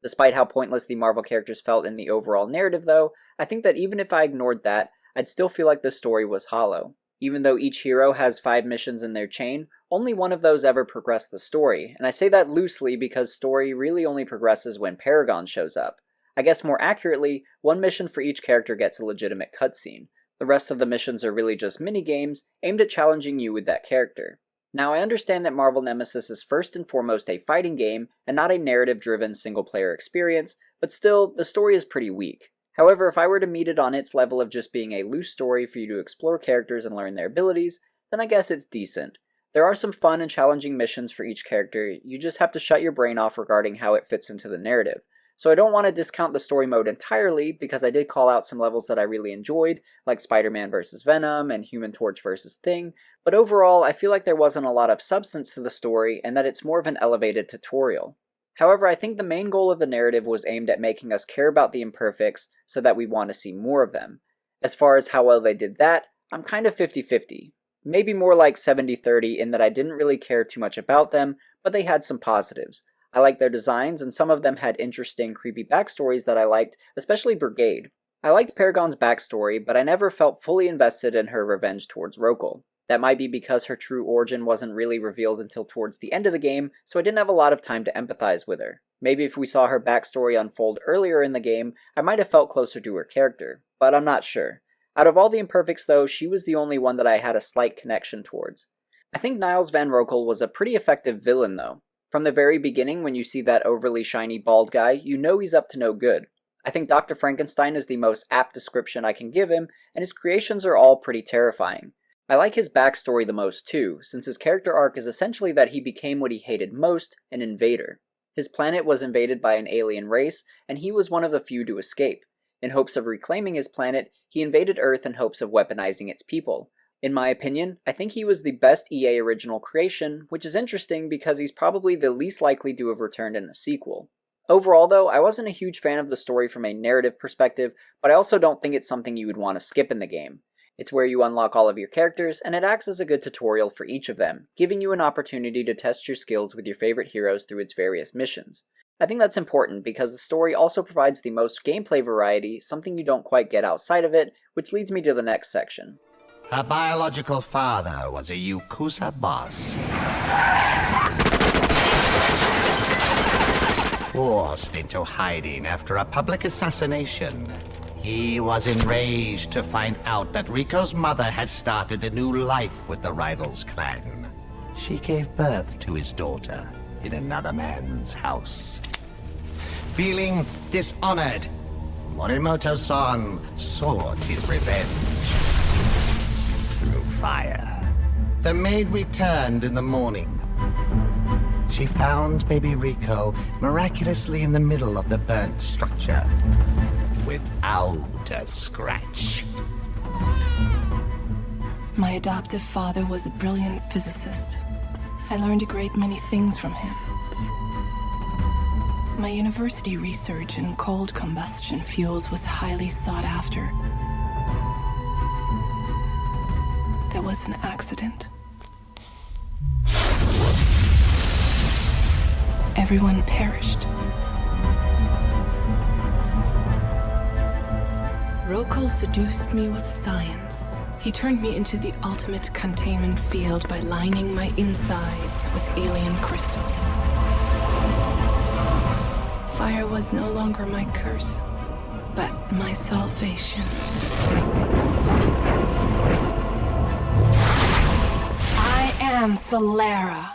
Despite how pointless the Marvel characters felt in the overall narrative though, I think that even if I ignored that, I'd still feel like the story was hollow. Even though each hero has 5 missions in their chain, only one of those ever progressed the story, and I say that loosely because story really only progresses when Paragon shows up. I guess more accurately, one mission for each character gets a legitimate cutscene. The rest of the missions are really just minigames aimed at challenging you with that character. Now I understand that Marvel Nemesis is first and foremost a fighting game and not a narrative-driven single-player experience, but still, the story is pretty weak. However, if I were to meet it on its level of just being a loose story for you to explore characters and learn their abilities, then I guess it's decent. There are some fun and challenging missions for each character, you just have to shut your brain off regarding how it fits into the narrative. So I don't want to discount the story mode entirely, because I did call out some levels that I really enjoyed, like Spider-Man vs. Venom and Human Torch vs. Thing, but overall I feel like there wasn't a lot of substance to the story and that it's more of an elevated tutorial. However, I think the main goal of the narrative was aimed at making us care about the Imperfects so that we want to see more of them. As far as how well they did that, I'm kind of 50-50. Maybe more like 70-30 in that I didn't really care too much about them, but they had some positives. I liked their designs, and some of them had interesting, creepy backstories that I liked, especially Brigade. I liked Paragon's backstory, but I never felt fully invested in her revenge towards Rokal. That might be because her true origin wasn't really revealed until towards the end of the game, so I didn't have a lot of time to empathize with her. Maybe if we saw her backstory unfold earlier in the game, I might have felt closer to her character, but I'm not sure. Out of all the Imperfects though, she was the only one that I had a slight connection towards. I think Niles Van Rokal was a pretty effective villain though. From the very beginning, when you see that overly shiny bald guy, you know he's up to no good. I think Dr. Frankenstein is the most apt description I can give him, and his creations are all pretty terrifying. I like his backstory the most too, since his character arc is essentially that he became what he hated most, an invader. His planet was invaded by an alien race, and he was one of the few to escape. In hopes of reclaiming his planet, he invaded Earth in hopes of weaponizing its people. In my opinion, I think he was the best EA original creation, which is interesting because he's probably the least likely to have returned in a sequel. Overall though, I wasn't a huge fan of the story from a narrative perspective, but I also don't think it's something you would want to skip in the game. It's where you unlock all of your characters, and it acts as a good tutorial for each of them, giving you an opportunity to test your skills with your favorite heroes through its various missions. I think that's important because the story also provides the most gameplay variety, something you don't quite get outside of it, which leads me to the next section. Her biological father was a Yakuza boss. Forced into hiding after a public assassination. He was enraged to find out that Rico's mother had started a new life with the rivals clan. She gave birth to his daughter in another man's house. Feeling dishonored, Morimoto-san sought his revenge through fire. The maid returned in the morning. She found baby Rico miraculously in the middle of the burnt structure, without a scratch. My adoptive father was a brilliant physicist. I learned a great many things from him. My university research in cold combustion fuels was highly sought after. There was an accident. Everyone perished. Rokal seduced me with science. He turned me into the ultimate containment field by lining my insides with alien crystals. Fire was no longer my curse, but my salvation. I am Solara.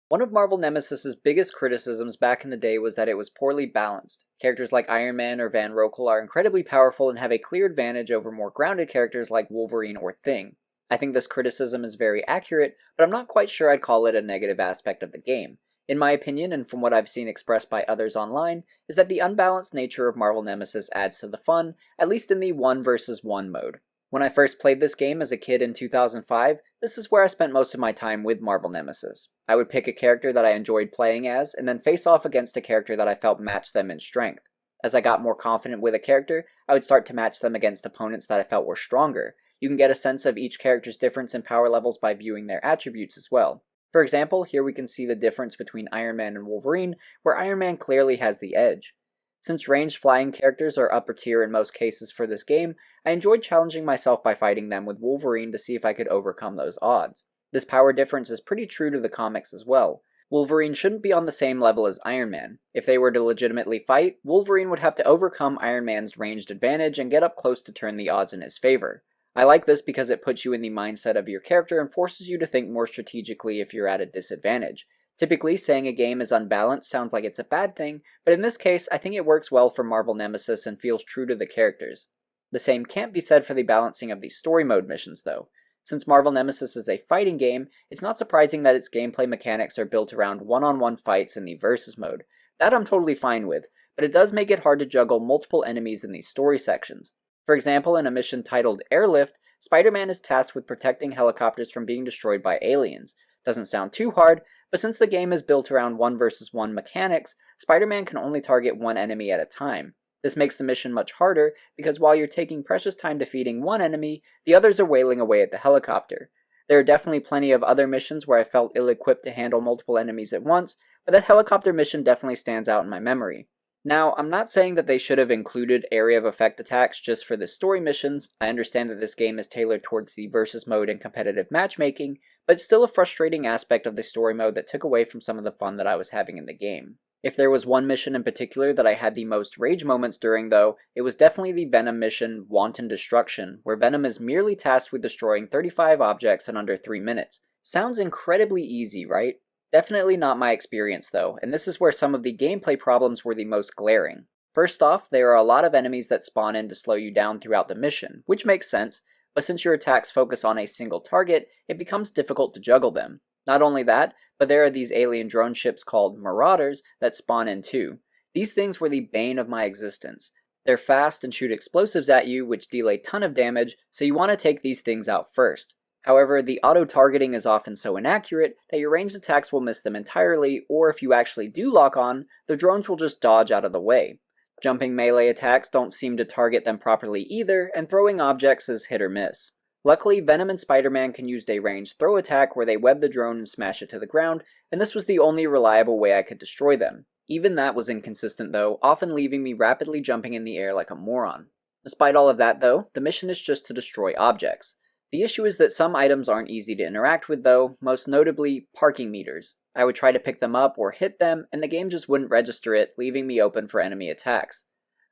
One of Marvel Nemesis's biggest criticisms back in the day was that it was poorly balanced. Characters like Iron Man or Van Rokal are incredibly powerful and have a clear advantage over more grounded characters like Wolverine or Thing. I think this criticism is very accurate, but I'm not quite sure I'd call it a negative aspect of the game. In my opinion, and from what I've seen expressed by others online, is that the unbalanced nature of Marvel Nemesis adds to the fun, at least in the 1 versus 1 mode. When I first played this game as a kid in 2005, this is where I spent most of my time with Marvel Nemesis. I would pick a character that I enjoyed playing as, and then face off against a character that I felt matched them in strength. As I got more confident with a character, I would start to match them against opponents that I felt were stronger. You can get a sense of each character's difference in power levels by viewing their attributes as well. For example, here we can see the difference between Iron Man and Wolverine, where Iron Man clearly has the edge. Since ranged flying characters are upper tier in most cases for this game, I enjoyed challenging myself by fighting them with Wolverine to see if I could overcome those odds. This power difference is pretty true to the comics as well. Wolverine shouldn't be on the same level as Iron Man. If they were to legitimately fight, Wolverine would have to overcome Iron Man's ranged advantage and get up close to turn the odds in his favor. I like this because it puts you in the mindset of your character and forces you to think more strategically if you're at a disadvantage. Typically, saying a game is unbalanced sounds like it's a bad thing, but in this case, I think it works well for Marvel Nemesis and feels true to the characters. The same can't be said for the balancing of the story mode missions though. Since Marvel Nemesis is a fighting game, it's not surprising that its gameplay mechanics are built around one-on-one fights in the versus mode. That I'm totally fine with, but it does make it hard to juggle multiple enemies in these story sections. For example, in a mission titled Airlift, Spider-Man is tasked with protecting helicopters from being destroyed by aliens. Doesn't sound too hard, but since the game is built around 1 versus 1 mechanics, Spider-Man can only target one enemy at a time. This makes the mission much harder because while you're taking precious time defeating one enemy, the others are wailing away at the helicopter. There are definitely plenty of other missions where I felt ill-equipped to handle multiple enemies at once, but that helicopter mission definitely stands out in my memory. Now, I'm not saying that they should have included area of effect attacks just for the story missions. I understand that this game is tailored towards the versus mode and competitive matchmaking, but it's still a frustrating aspect of the story mode that took away from some of the fun that I was having in the game. If there was one mission in particular that I had the most rage moments during though, it was definitely the Venom Mission Wanton Destruction, where Venom is merely tasked with destroying 35 objects in under 3 minutes. Sounds incredibly easy, right? Definitely not my experience though, and this is where some of the gameplay problems were the most glaring. First off, there are a lot of enemies that spawn in to slow you down throughout the mission, which makes sense, but since your attacks focus on a single target, it becomes difficult to juggle them. Not only that, but there are these alien drone ships called Marauders that spawn in too. These things were the bane of my existence. They're fast and shoot explosives at you, which deal a ton of damage, so you want to take these things out first. However, the auto-targeting is often so inaccurate that your ranged attacks will miss them entirely, or if you actually do lock on, the drones will just dodge out of the way. Jumping melee attacks don't seem to target them properly either, and throwing objects is hit or miss. Luckily, Venom and Spider-Man can use a ranged throw attack where they web the drone and smash it to the ground, and this was the only reliable way I could destroy them. Even that was inconsistent though, often leaving me rapidly jumping in the air like a moron. Despite all of that though, the mission is just to destroy objects. The issue is that some items aren't easy to interact with though, most notably parking meters. I would try to pick them up or hit them, and the game just wouldn't register it, leaving me open for enemy attacks.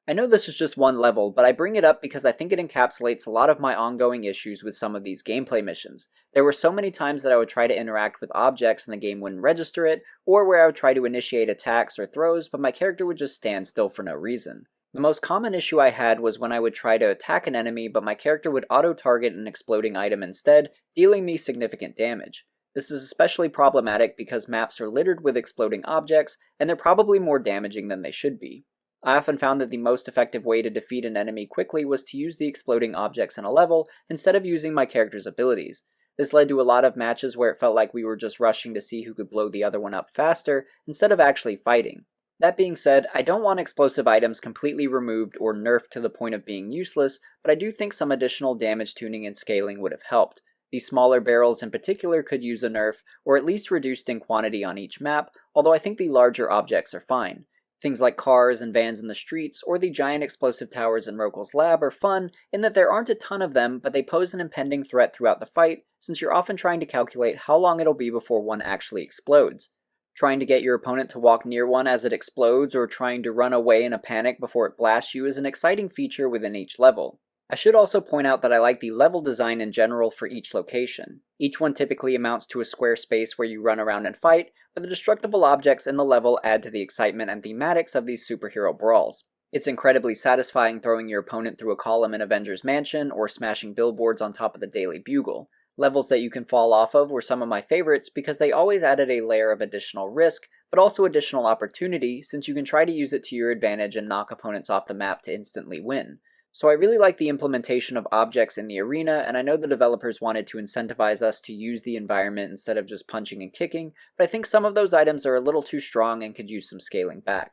I know this is just one level, but I bring it up because I think it encapsulates a lot of my ongoing issues with some of these gameplay missions. There were so many times that I would try to interact with objects and the game wouldn't register it, or where I would try to initiate attacks or throws, but my character would just stand still for no reason. The most common issue I had was when I would try to attack an enemy, but my character would auto-target an exploding item instead, dealing me significant damage. This is especially problematic because maps are littered with exploding objects, and they're probably more damaging than they should be. I often found that the most effective way to defeat an enemy quickly was to use the exploding objects in a level, instead of using my character's abilities. This led to a lot of matches where it felt like we were just rushing to see who could blow the other one up faster, instead of actually fighting. That being said, I don't want explosive items completely removed or nerfed to the point of being useless, but I do think some additional damage tuning and scaling would have helped. These smaller barrels in particular could use a nerf, or at least reduced in quantity on each map, although I think the larger objects are fine. Things like cars and vans in the streets, or the giant explosive towers in Rokel's lab are fun in that there aren't a ton of them, but they pose an impending threat throughout the fight, since you're often trying to calculate how long it'll be before one actually explodes. Trying to get your opponent to walk near one as it explodes, or trying to run away in a panic before it blasts you is an exciting feature within each level. I should also point out that I like the level design in general for each location. Each one typically amounts to a square space where you run around and fight, but the destructible objects in the level add to the excitement and thematics of these superhero brawls. It's incredibly satisfying throwing your opponent through a column in Avengers Mansion, or smashing billboards on top of the Daily Bugle. Levels that you can fall off of were some of my favorites because they always added a layer of additional risk, but also additional opportunity since you can try to use it to your advantage and knock opponents off the map to instantly win. So I really like the implementation of objects in the arena, and I know the developers wanted to incentivize us to use the environment instead of just punching and kicking, but I think some of those items are a little too strong and could use some scaling back.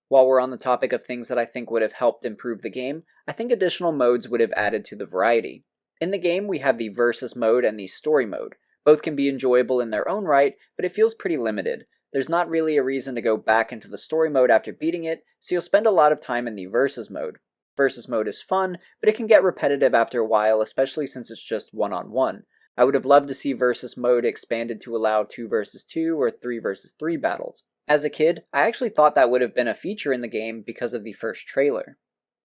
While we're on the topic of things that I think would have helped improve the game, I think additional modes would have added to the variety. In the game, we have the Versus mode and the Story mode. Both can be enjoyable in their own right, but it feels pretty limited. There's not really a reason to go back into the Story mode after beating it, so you'll spend a lot of time in the Versus mode. Versus mode is fun, but it can get repetitive after a while, especially since it's just one-on-one. I would have loved to see Versus mode expanded to allow 2 versus 2 or 3 versus 3 battles. As a kid, I actually thought that would have been a feature in the game because of the first trailer.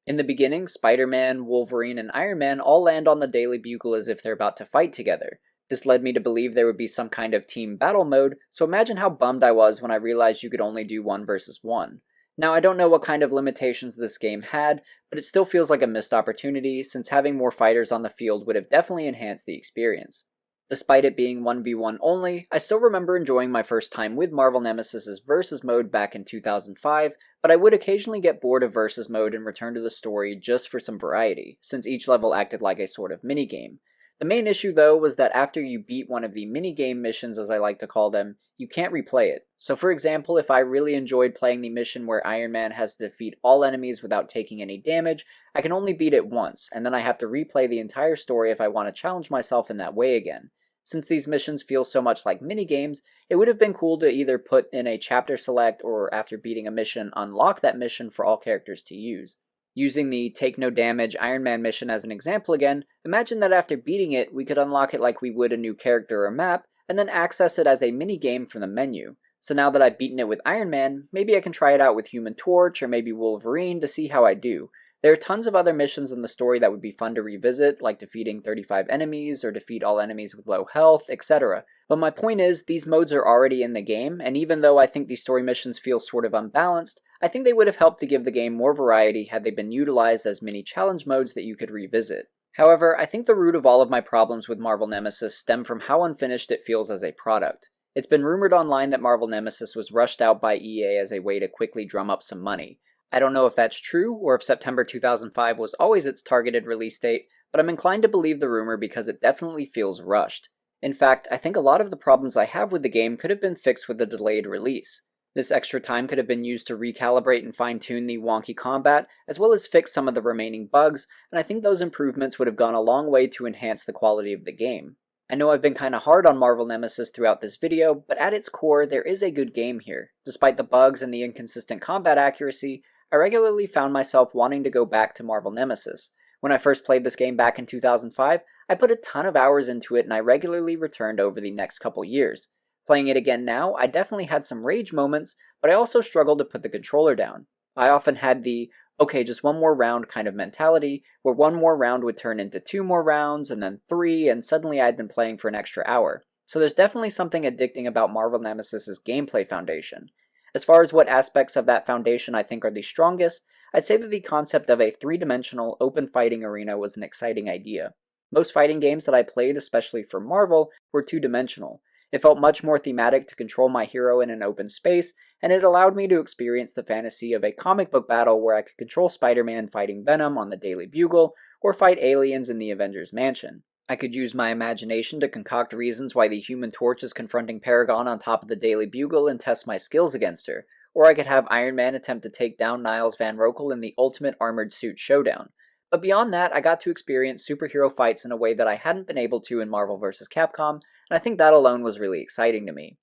In the beginning, Spider-Man, Wolverine, and Iron Man all land on the Daily Bugle as if they're about to fight together. This led me to believe there would be some kind of team battle mode, so imagine how bummed I was when I realized you could only do 1 versus 1. Now, I don't know what kind of limitations this game had, but it still feels like a missed opportunity, since having more fighters on the field would have definitely enhanced the experience. Despite it being 1v1 only, I still remember enjoying my first time with Marvel Nemesis' Versus mode back in 2005, but I would occasionally get bored of Versus mode and return to the story just for some variety, since each level acted like a sort of minigame. The main issue though was that after you beat one of the minigame missions, as I like to call them, you can't replay it. So for example, if I really enjoyed playing the mission where Iron Man has to defeat all enemies without taking any damage, I can only beat it once, and then I have to replay the entire story if I want to challenge myself in that way again. Since these missions feel so much like minigames, it would have been cool to either put in a chapter select or after beating a mission, unlock that mission for all characters to use. Using the Take No Damage Iron Man mission as an example again, imagine that after beating it, we could unlock it like we would a new character or map, and then access it as a minigame from the menu. So now that I've beaten it with Iron Man, maybe I can try it out with Human Torch or maybe Wolverine to see how I do. There are tons of other missions in the story that would be fun to revisit, like defeating 35 enemies or defeat all enemies with low health, etc. But my point is, these modes are already in the game, and even though I think these story missions feel sort of unbalanced, I think they would have helped to give the game more variety had they been utilized as mini challenge modes that you could revisit. However, I think the root of all of my problems with Marvel Nemesis stem from how unfinished it feels as a product. It's been rumored online that Marvel Nemesis was rushed out by EA as a way to quickly drum up some money. I don't know if that's true, or if September 2005 was always its targeted release date, but I'm inclined to believe the rumor because it definitely feels rushed. In fact, I think a lot of the problems I have with the game could have been fixed with the delayed release. This extra time could have been used to recalibrate and fine-tune the wonky combat, as well as fix some of the remaining bugs, and I think those improvements would have gone a long way to enhance the quality of the game. I know I've been kinda hard on Marvel Nemesis throughout this video, but at its core, there is a good game here. Despite the bugs and the inconsistent combat accuracy, I regularly found myself wanting to go back to Marvel Nemesis. When I first played this game back in 2005, I put a ton of hours into it and I regularly returned over the next couple years. Playing it again now, I definitely had some rage moments, but I also struggled to put the controller down. I often had the, okay, just one more round kind of mentality, where one more round would turn into 2 more rounds, and then 3, and suddenly I'd been playing for an extra hour. So there's definitely something addicting about Marvel Nemesis' gameplay foundation. As far as what aspects of that foundation I think are the strongest, I'd say that the concept of a 3-dimensional open fighting arena was an exciting idea. Most fighting games that I played, especially for Marvel, were 2-dimensional. It felt much more thematic to control my hero in an open space, and it allowed me to experience the fantasy of a comic book battle where I could control Spider-Man fighting Venom on the Daily Bugle, or fight aliens in the Avengers mansion. I could use my imagination to concoct reasons why the Human Torch is confronting Paragon on top of the Daily Bugle and test my skills against her, or I could have Iron Man attempt to take down Niles Van Rokel in the Ultimate Armored Suit Showdown. But beyond that, I got to experience superhero fights in a way that I hadn't been able to in Marvel vs. Capcom, and I think that alone was really exciting to me.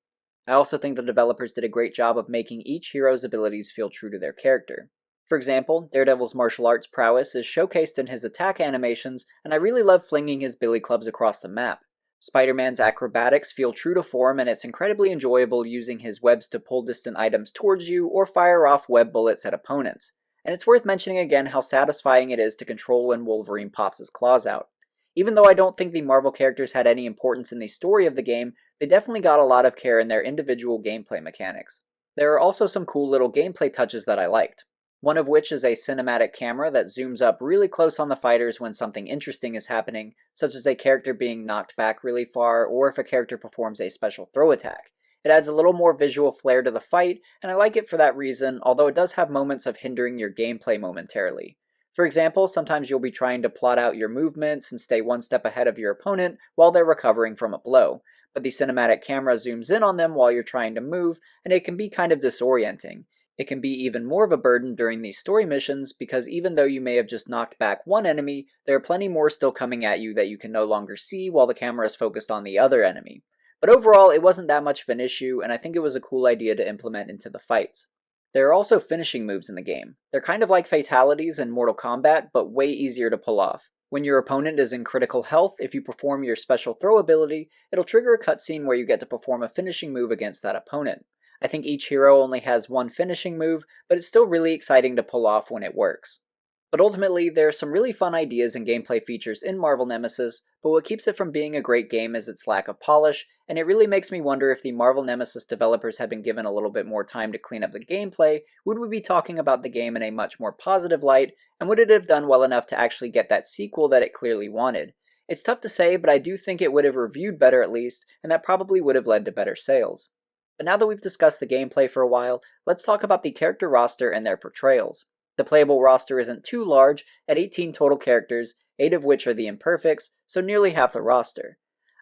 I also think the developers did a great job of making each hero's abilities feel true to their character. For example, Daredevil's martial arts prowess is showcased in his attack animations, and I really love flinging his billy clubs across the map. Spider-Man's acrobatics feel true to form, and it's incredibly enjoyable using his webs to pull distant items towards you or fire off web bullets at opponents. And it's worth mentioning again how satisfying it is to control when Wolverine pops his claws out. Even though I don't think the Marvel characters had any importance in the story of the game, they definitely got a lot of care in their individual gameplay mechanics. There are also some cool little gameplay touches that I liked. one of which is a cinematic camera that zooms up really close on the fighters when something interesting is happening, such as a character being knocked back really far or if a character performs a special throw attack. It adds a little more visual flair to the fight, and I like it for that reason, although it does have moments of hindering your gameplay momentarily. For example, sometimes you'll be trying to plot out your movements and stay one step ahead of your opponent while they're recovering from a blow, but the cinematic camera zooms in on them while you're trying to move, and it can be kind of disorienting. It can be even more of a burden during these story missions because even though you may have just knocked back one enemy, there are plenty more still coming at you that you can no longer see while the camera is focused on the other enemy. But overall, it wasn't that much of an issue, and I think it was a cool idea to implement into the fights. There are also finishing moves in the game. They're kind of like fatalities in Mortal Kombat, but way easier to pull off. When your opponent is in critical health, if you perform your special throw ability, it'll trigger a cutscene where you get to perform a finishing move against that opponent. I think each hero only has one finishing move, but it's still really exciting to pull off when it works. But ultimately, there are some really fun ideas and gameplay features in Marvel Nemesis, but what keeps it from being a great game is its lack of polish, and it really makes me wonder if the Marvel Nemesis developers had been given a little bit more time to clean up the gameplay, would we be talking about the game in a much more positive light, and would it have done well enough to actually get that sequel that it clearly wanted? It's tough to say, but I do think it would have reviewed better at least, and that probably would have led to better sales. But now that we've discussed the gameplay for a while, let's talk about the character roster and their portrayals. The playable roster isn't too large, at 18 total characters, 8 of which are the Imperfects, so nearly half the roster.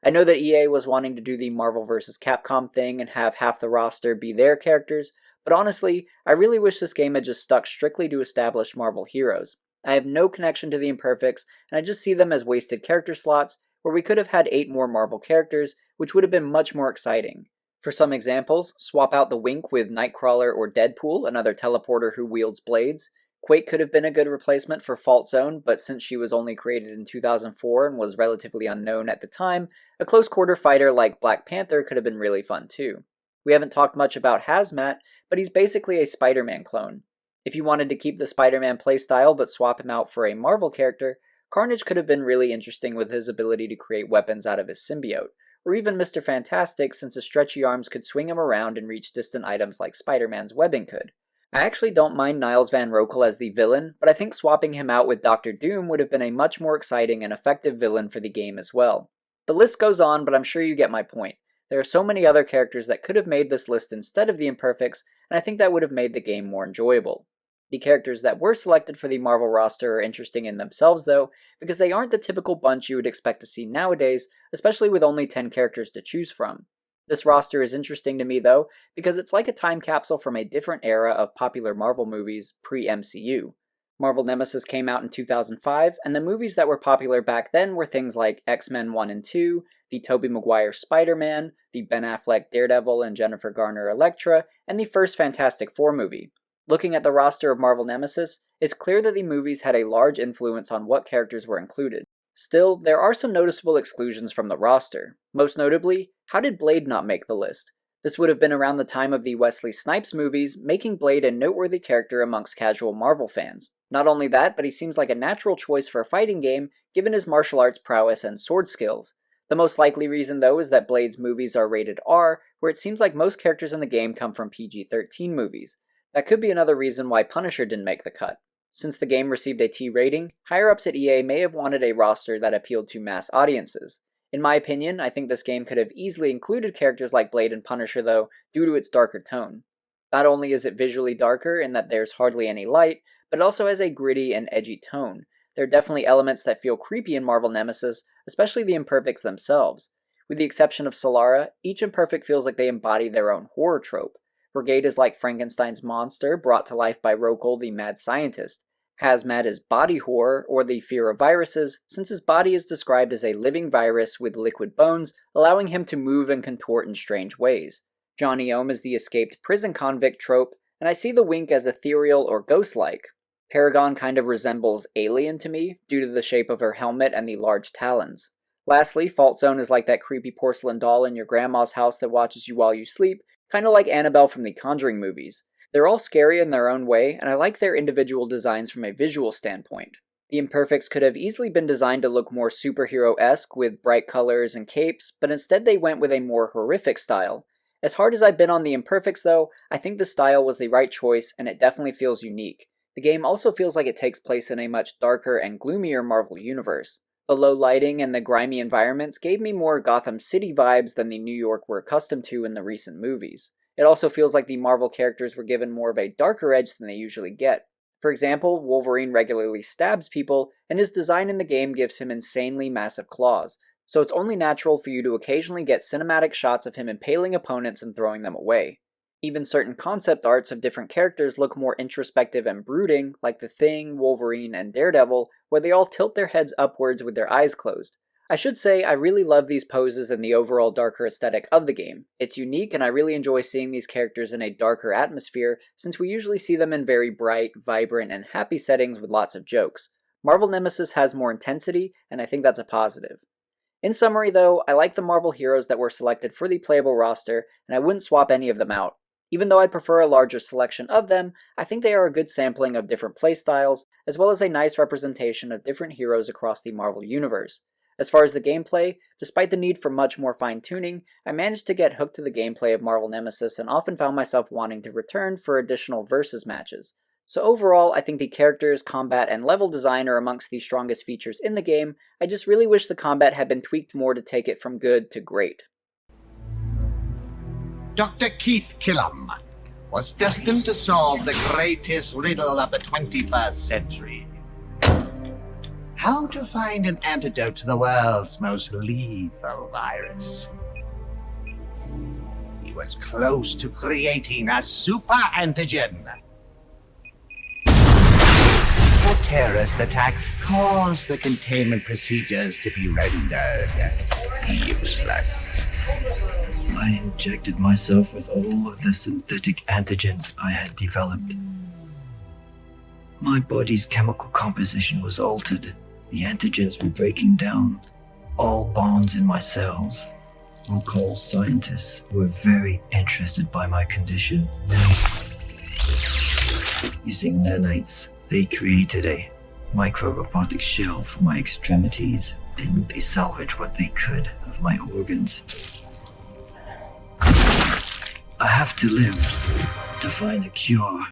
I know that EA was wanting to do the Marvel vs. Capcom thing and have half the roster be their characters, but honestly, I really wish this game had just stuck strictly to established Marvel heroes. I have no connection to the Imperfects, and I just see them as wasted character slots, where we could have had 8 more Marvel characters, which would have been much more exciting. For some examples, swap out the Wink with Nightcrawler or Deadpool, another teleporter who wields blades. Quake could have been a good replacement for Fault Zone, but since she was only created in 2004 and was relatively unknown at the time, a close quarter fighter like Black Panther could have been really fun too. We haven't talked much about Hazmat, but he's basically a Spider-Man clone. If you wanted to keep the Spider-Man playstyle but swap him out for a Marvel character, Carnage could have been really interesting with his ability to create weapons out of his symbiote, or even Mr. Fantastic since his stretchy arms could swing him around and reach distant items like Spider-Man's webbing could. I actually don't mind Niles Van Rokel as the villain, but I think swapping him out with Dr. Doom would have been a much more exciting and effective villain for the game as well. The list goes on, but I'm sure you get my point. There are so many other characters that could have made this list instead of the Imperfects, and I think that would have made the game more enjoyable. The characters that were selected for the Marvel roster are interesting in themselves though, because they aren't the typical bunch you would expect to see nowadays, especially with only 10 characters to choose from. This roster is interesting to me though, because it's like a time capsule from a different era of popular Marvel movies pre-MCU. Marvel Nemesis came out in 2005, and the movies that were popular back then were things like X-Men 1 and 2, the Tobey Maguire Spider-Man, the Ben Affleck Daredevil and Jennifer Garner Elektra, and the first Fantastic Four movie. Looking at the roster of Marvel Nemesis, it's clear that the movies had a large influence on what characters were included. Still, there are some noticeable exclusions from the roster. Most notably, how did Blade not make the list? This would have been around the time of the Wesley Snipes movies, making Blade a noteworthy character amongst casual Marvel fans. Not only that, but he seems like a natural choice for a fighting game, given his martial arts prowess and sword skills. The most likely reason though is that Blade's movies are rated R, where it seems like most characters in the game come from PG-13 movies. That could be another reason why Punisher didn't make the cut. Since the game received a T rating, higher-ups at EA may have wanted a roster that appealed to mass audiences. In my opinion, I think this game could have easily included characters like Blade and Punisher though, due to its darker tone. Not only is it visually darker in that there's hardly any light, but it also has a gritty and edgy tone. There are definitely elements that feel creepy in Marvel Nemesis, especially the Imperfects themselves. With the exception of Solara, each Imperfect feels like they embody their own horror trope. Brigade is like Frankenstein's monster brought to life by Rokel the mad scientist. Hazmat is body horror, or the fear of viruses, since his body is described as a living virus with liquid bones, allowing him to move and contort in strange ways. Johnny Ohm is the escaped prison convict trope, and I see the Wink as ethereal or ghost-like. Paragon kind of resembles Alien to me, due to the shape of her helmet and the large talons. Lastly, Fault Zone is like that creepy porcelain doll in your grandma's house that watches you while you sleep, kind of like Annabelle from the Conjuring movies. They're all scary in their own way, and I like their individual designs from a visual standpoint. The Imperfects could have easily been designed to look more superhero-esque with bright colors and capes, but instead they went with a more horrific style. As hard as I've been on the Imperfects though, I think the style was the right choice and it definitely feels unique. The game also feels like it takes place in a much darker and gloomier Marvel universe. The low lighting and the grimy environments gave me more Gotham City vibes than the New York we're accustomed to in the recent movies. It also feels like the Marvel characters were given more of a darker edge than they usually get. For example, Wolverine regularly stabs people, and his design in the game gives him insanely massive claws, so it's only natural for you to occasionally get cinematic shots of him impaling opponents and throwing them away. Even certain concept arts of different characters look more introspective and brooding, like the Thing, Wolverine, and Daredevil, where they all tilt their heads upwards with their eyes closed. I should say I really love these poses and the overall darker aesthetic of the game. It's unique, and I really enjoy seeing these characters in a darker atmosphere, since we usually see them in very bright, vibrant, and happy settings with lots of jokes. Marvel Nemesis has more intensity, and I think that's a positive. In summary though, I like the Marvel heroes that were selected for the playable roster, and I wouldn't swap any of them out. Even though I'd prefer a larger selection of them, I think they are a good sampling of different playstyles, as well as a nice representation of different heroes across the Marvel universe. As far as the gameplay, despite the need for much more fine-tuning, I managed to get hooked to the gameplay of Marvel Nemesis and often found myself wanting to return for additional versus matches. So overall, I think the characters, combat, and level design are amongst the strongest features in the game. I just really wish the combat had been tweaked more to take it from good to great. Dr. Keith Killam was destined to solve the greatest riddle of the 21st century. How to find an antidote to the world's most lethal virus. He was close to creating a super antigen. A terrorist attack caused the containment procedures to be rendered useless. I injected myself with all of the synthetic antigens I had developed. My body's chemical composition was altered. The antigens were breaking down. All bonds in my cells. Local scientists were very interested by my condition. Using nanites, they created a micro-robotic shell for my extremities, and they salvaged what they could of my organs. I have to live to find a cure.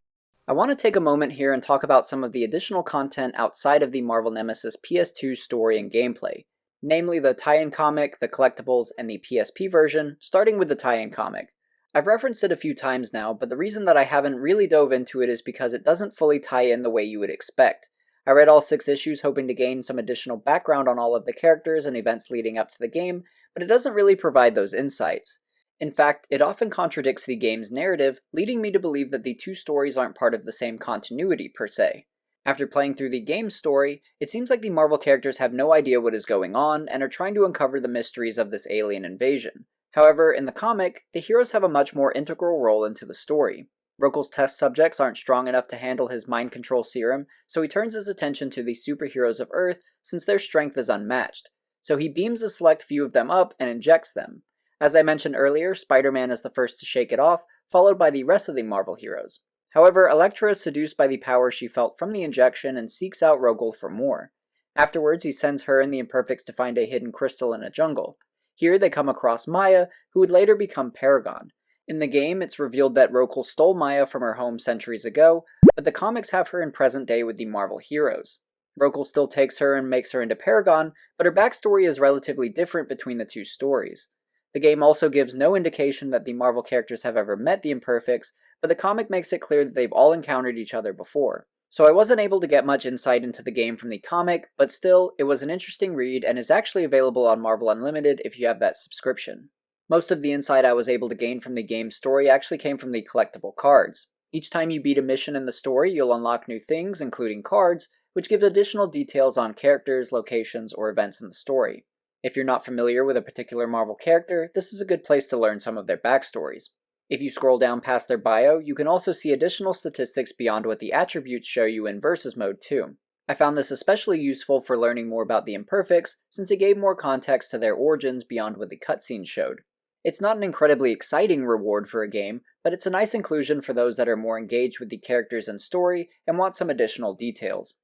I want to take a moment here and talk about some of the additional content outside of the Marvel Nemesis PS2 story and gameplay, namely the tie-in comic, the collectibles, and the PSP version, starting with the tie-in comic. I've referenced it a few times now, but the reason that I haven't really dove into it is because it doesn't fully tie in the way you would expect. I read all 6 issues hoping to gain some additional background on all of the characters and events leading up to the game, but it doesn't really provide those insights. In fact, it often contradicts the game's narrative, leading me to believe that the 2 stories aren't part of the same continuity per se. After playing through the game's story, it seems like the Marvel characters have no idea what is going on and are trying to uncover the mysteries of this alien invasion. However, in the comic, the heroes have a much more integral role into the story. Rokel's test subjects aren't strong enough to handle his mind control serum, so he turns his attention to the superheroes of Earth since their strength is unmatched. So he beams a select few of them up and injects them. As I mentioned earlier, Spider-Man is the first to shake it off, followed by the rest of the Marvel heroes. However, Elektra is seduced by the power she felt from the injection and seeks out Rogel for more. Afterwards, he sends her and the Imperfects to find a hidden crystal in a jungle. Here they come across Maya, who would later become Paragon. In the game, it's revealed that Rogel stole Maya from her home centuries ago, but the comics have her in present day with the Marvel heroes. Rogel still takes her and makes her into Paragon, but her backstory is relatively different between the 2 stories. The game also gives no indication that the Marvel characters have ever met the Imperfects, but the comic makes it clear that they've all encountered each other before. So I wasn't able to get much insight into the game from the comic, but still, it was an interesting read and is actually available on Marvel Unlimited if you have that subscription. Most of the insight I was able to gain from the game's story actually came from the collectible cards. Each time you beat a mission in the story, you'll unlock new things, including cards, which give additional details on characters, locations, or events in the story. If you're not familiar with a particular Marvel character, this is a good place to learn some of their backstories. If you scroll down past their bio, you can also see additional statistics beyond what the attributes show you in Versus mode too. I found this especially useful for learning more about the Imperfects, since it gave more context to their origins beyond what the cutscenes showed. It's not an incredibly exciting reward for a game, but it's a nice inclusion for those that are more engaged with the characters and story and want some additional details.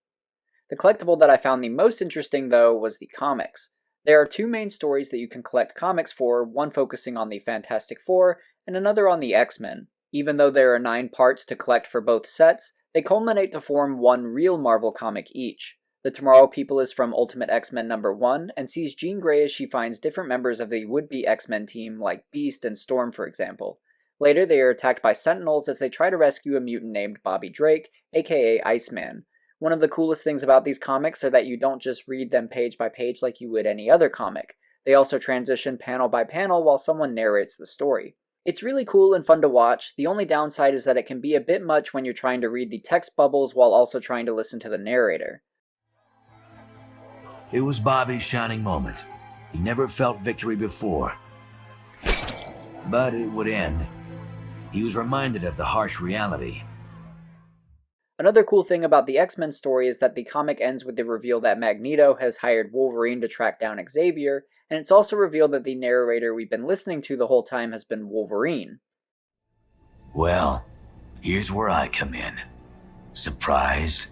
The collectible that I found the most interesting though was the comics. There are 2 main stories that you can collect comics for, one focusing on the Fantastic Four and another on the X-Men. Even though there are 9 parts to collect for both sets, They culminate to form one real Marvel comic each. The Tomorrow People is from Ultimate X-Men #1 and sees Jean Grey as she finds different members of the would-be X-Men team like Beast and Storm for example. Later they are attacked by Sentinels as they try to rescue a mutant named Bobby Drake, aka Iceman. One of the coolest things about these comics are that you don't just read them page by page like you would any other comic. They also transition panel by panel while someone narrates the story. It's really cool and fun to watch. The only downside is that it can be a bit much when you're trying to read the text bubbles while also trying to listen to the narrator. It was Bobby's shining moment. He never felt victory before. But it would end. He was reminded of the harsh reality. Another cool thing about the X-Men story is that the comic ends with the reveal that Magneto has hired Wolverine to track down Xavier, and it's also revealed that the narrator we've been listening to the whole time has been Wolverine. Well, here's where I come in. Surprised?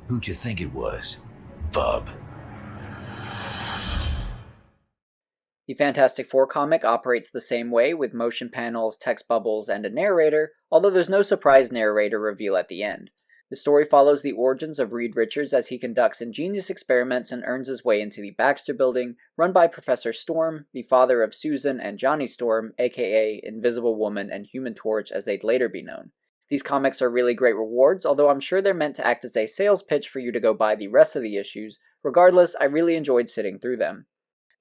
Who'd you think it was? Bub. The Fantastic Four comic operates the same way with motion panels, text bubbles, and a narrator, although there's no surprise narrator reveal at the end. The story follows the origins of Reed Richards as he conducts ingenious experiments and earns his way into the Baxter Building, run by Professor Storm, the father of Susan and Johnny Storm, aka Invisible Woman and Human Torch as they'd later be known. These comics are really great rewards, although I'm sure they're meant to act as a sales pitch for you to go buy the rest of the issues. Regardless, I really enjoyed sitting through them.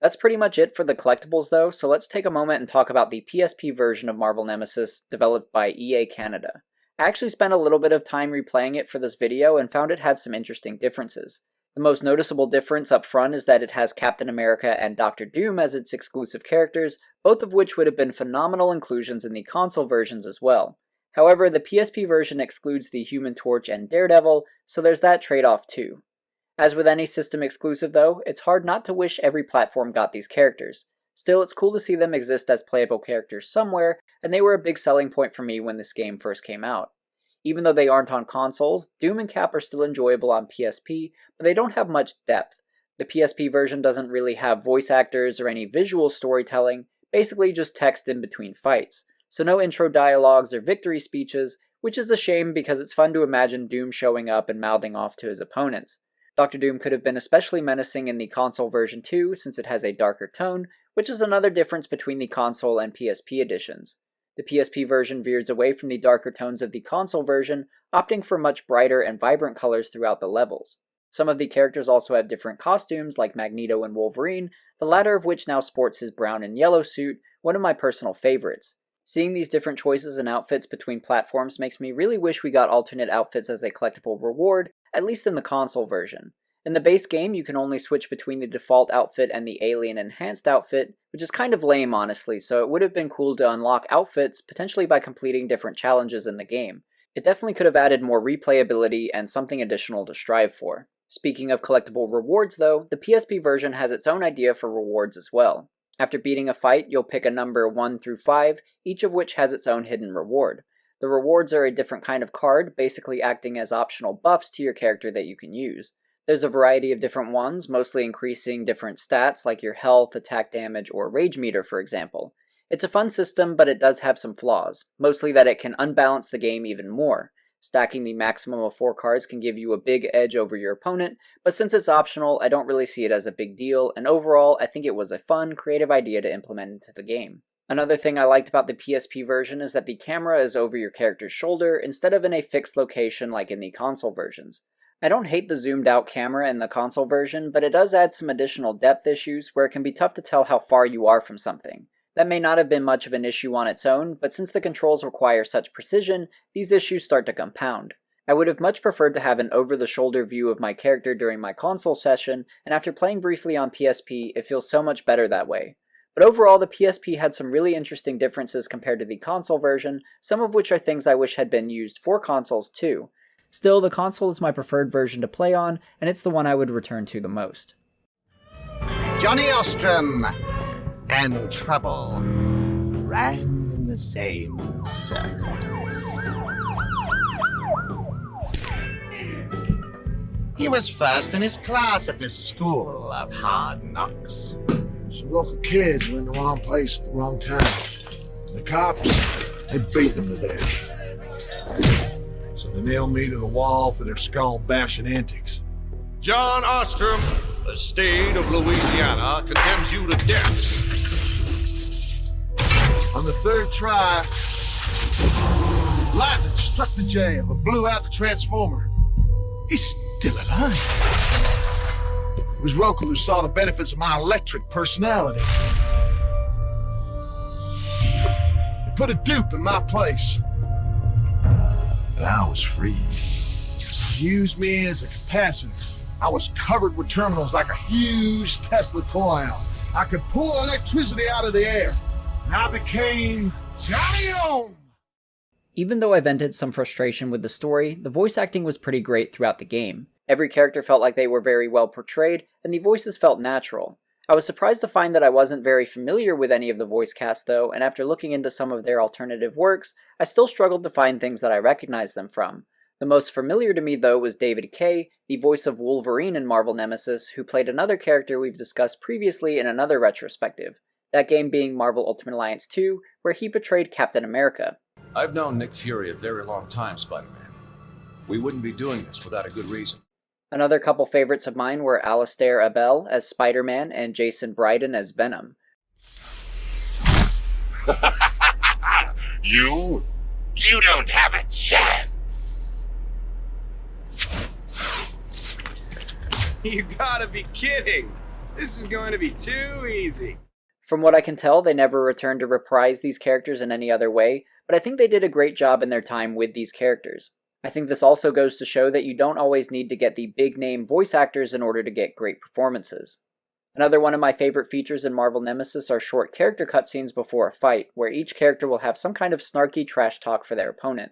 That's pretty much it for the collectibles though, so let's take a moment and talk about the PSP version of Marvel Nemesis developed by EA Canada. I actually spent a little bit of time replaying it for this video and found it had some interesting differences. The most noticeable difference up front is that it has Captain America and Doctor Doom as its exclusive characters, both of which would have been phenomenal inclusions in the console versions as well. However, the PSP version excludes the Human Torch and Daredevil, so there's that trade-off too. As with any system exclusive though, it's hard not to wish every platform got these characters. Still, it's cool to see them exist as playable characters somewhere, and they were a big selling point for me when this game first came out. Even though they aren't on consoles, Doom and Cap are still enjoyable on PSP, but they don't have much depth. The PSP version doesn't really have voice actors or any visual storytelling, basically just text in between fights. So no intro dialogues or victory speeches, which is a shame because it's fun to imagine Doom showing up and mouthing off to his opponents. Dr. Doom could have been especially menacing in the console version too, since it has a darker tone, which is another difference between the console and PSP editions. The PSP version veers away from the darker tones of the console version, opting for much brighter and vibrant colors throughout the levels. Some of the characters also have different costumes, like Magneto and Wolverine, the latter of which now sports his brown and yellow suit, one of my personal favorites. Seeing these different choices and outfits between platforms makes me really wish we got alternate outfits as a collectible reward, at least in the console version. In the base game, you can only switch between the default outfit and the Alien Enhanced outfit, which is kind of lame honestly, so it would have been cool to unlock outfits, potentially by completing different challenges in the game. It definitely could have added more replayability and something additional to strive for. Speaking of collectible rewards though, the PSP version has its own idea for rewards as well. After beating a fight, you'll pick a number 1 through 5, each of which has its own hidden reward. The rewards are a different kind of card, basically acting as optional buffs to your character that you can use. There's a variety of different ones, mostly increasing different stats like your health, attack damage, or rage meter for example. It's a fun system, but it does have some flaws, mostly that it can unbalance the game even more. Stacking the maximum of 4 cards can give you a big edge over your opponent, but since it's optional, I don't really see it as a big deal, and overall, I think it was a fun, creative idea to implement into the game. Another thing I liked about the PSP version is that the camera is over your character's shoulder instead of in a fixed location like in the console versions. I don't hate the zoomed out camera in the console version, but it does add some additional depth issues where it can be tough to tell how far you are from something. That may not have been much of an issue on its own, but since the controls require such precision, these issues start to compound. I would have much preferred to have an over-the-shoulder view of my character during my console session, and after playing briefly on PSP, it feels so much better that way. But overall, the PSP had some really interesting differences compared to the console version, some of which are things I wish had been used for consoles too. Still, the console is my preferred version to play on, and it's the one I would return to the most. Johnny Ostrom and Trouble ran in the same circles. He was first in his class at the School of Hard Knocks. Some local kids were in the wrong place at the wrong time. The cops, they beat them to death. so they nail me to the wall for their skull-bashing antics. John Ostrom, the state of Louisiana, condemns you to death. On the third try, lightning struck the jail and blew out the transformer. He's still alive. It was Roku who saw the benefits of my electric personality. He put a dupe in my place. And I was free. He used me as a capacitor. I was covered with terminals like a huge Tesla coil. I could pull electricity out of the air. And I became Johnny Ohm. Even though I vented some frustration with the story, the voice acting was pretty great throughout the game. Every character felt like they were very well portrayed, and the voices felt natural. I was surprised to find that I wasn't very familiar with any of the voice cast though, and after looking into some of their alternative works, I still struggled to find things that I recognized them from. The most familiar to me though was David Kaye, the voice of Wolverine in Marvel Nemesis, who played another character we've discussed previously in another retrospective, that game being Marvel Ultimate Alliance 2, where he portrayed Captain America. I've known Nick Fury a very long time, Spider-Man. We wouldn't be doing this without a good reason. Another couple favorites of mine were Alistair Abel as Spider-Man and Jason Bryden as Venom. You don't have a chance! You gotta be kidding! This is going to be too easy. From what I can tell, they never returned to reprise these characters in any other way, but I think they did a great job in their time with these characters. I think this also goes to show that you don't always need to get the big-name voice actors in order to get great performances. Another one of my favorite features in Marvel Nemesis are short character cutscenes before a fight, where each character will have some kind of snarky trash talk for their opponent.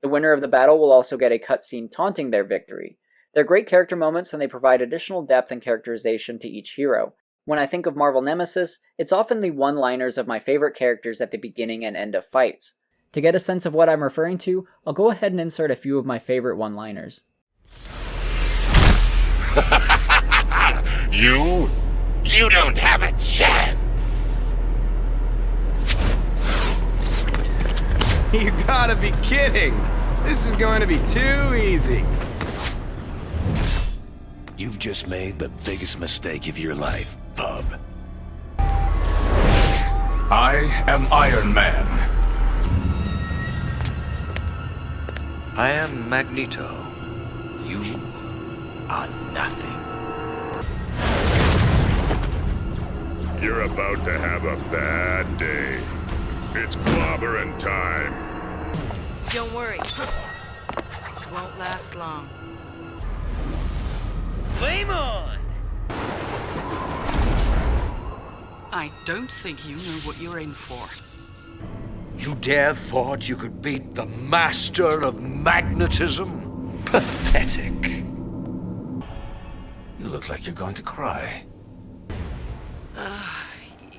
The winner of the battle will also get a cutscene taunting their victory. They're great character moments and they provide additional depth and characterization to each hero. When I think of Marvel Nemesis, it's often the one-liners of my favorite characters at the beginning and end of fights. To get a sense of what I'm referring to, I'll go ahead and insert a few of my favorite one-liners. You don't have a chance! You gotta be kidding! This is going to be too easy. You've just made the biggest mistake of your life, bub. I am Iron Man. I am Magneto. You are nothing. You're about to have a bad day. It's clobbering time. Don't worry. This won't last long. Flame on! I don't think you know what you're in for. You dare thought you could beat the master of magnetism? Pathetic. You look like you're going to cry.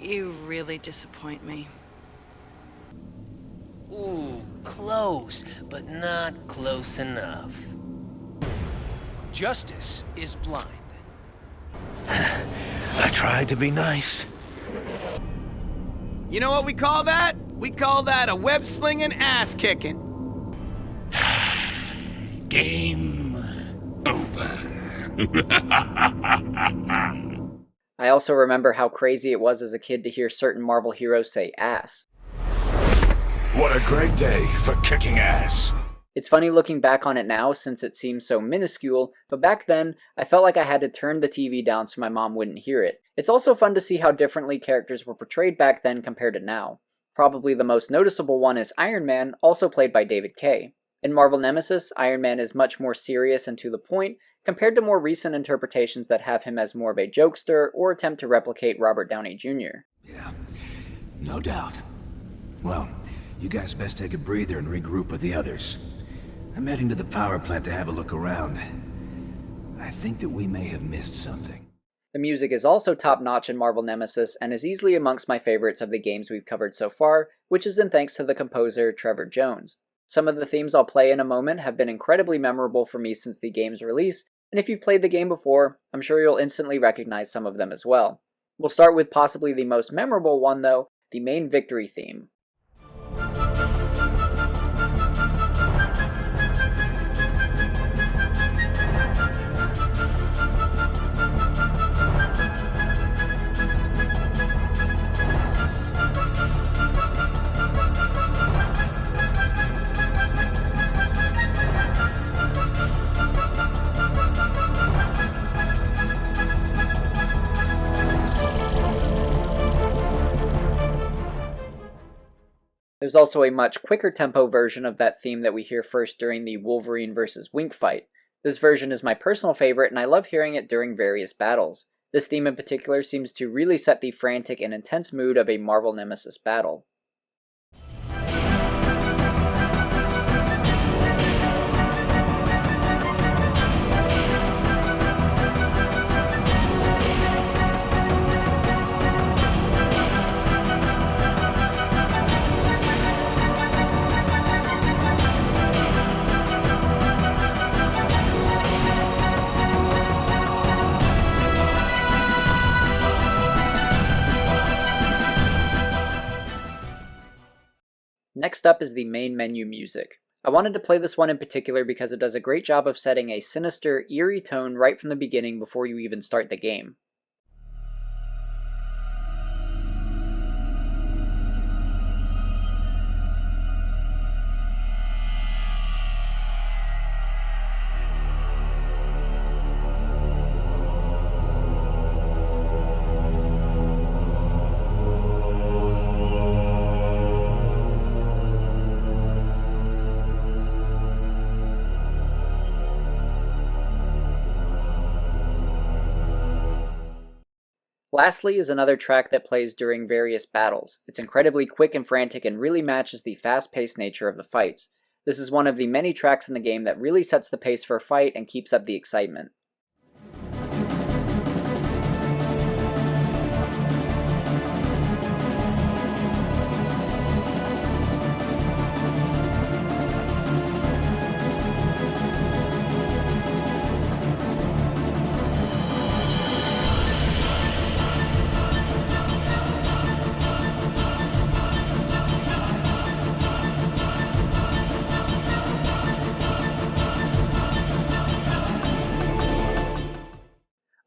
You really disappoint me. Ooh, close, but not close enough. Justice is blind. I tried to be nice. You know what we call that? We call that a web-slinging ass-kicking. Game over. I also remember how crazy it was as a kid to hear certain Marvel heroes say ass. What a great day for kicking ass. It's funny looking back on it now since it seems so minuscule, but back then, I felt like I had to turn the TV down so my mom wouldn't hear it. It's also fun to see how differently characters were portrayed back then compared to now. Probably the most noticeable one is Iron Man, also played by David Kaye. In Marvel Nemesis, Iron Man is much more serious and to the point, compared to more recent interpretations that have him as more of a jokester or attempt to replicate Robert Downey Jr. Yeah, no doubt. Well, you guys best take a breather and regroup with the others. I'm heading to the power plant to have a look around. I think that we may have missed something. The music is also top-notch in Marvel Nemesis and is easily amongst my favorites of the games we've covered so far, which is in thanks to the composer Trevor Jones. Some of the themes I'll play in a moment have been incredibly memorable for me since the game's release, and if you've played the game before, I'm sure you'll instantly recognize some of them as well. We'll start with possibly the most memorable one though, the main victory theme. There's also a much quicker tempo version of that theme that we hear first during the Wolverine vs. Wink fight. This version is my personal favorite, and I love hearing it during various battles. This theme in particular seems to really set the frantic and intense mood of a Marvel Nemesis battle. Next up is the main menu music. I wanted to play this one in particular because it does a great job of setting a sinister, eerie tone right from the beginning before you even start the game. Lastly is another track that plays during various battles. It's incredibly quick and frantic and really matches the fast-paced nature of the fights. This is one of the many tracks in the game that really sets the pace for a fight and keeps up the excitement.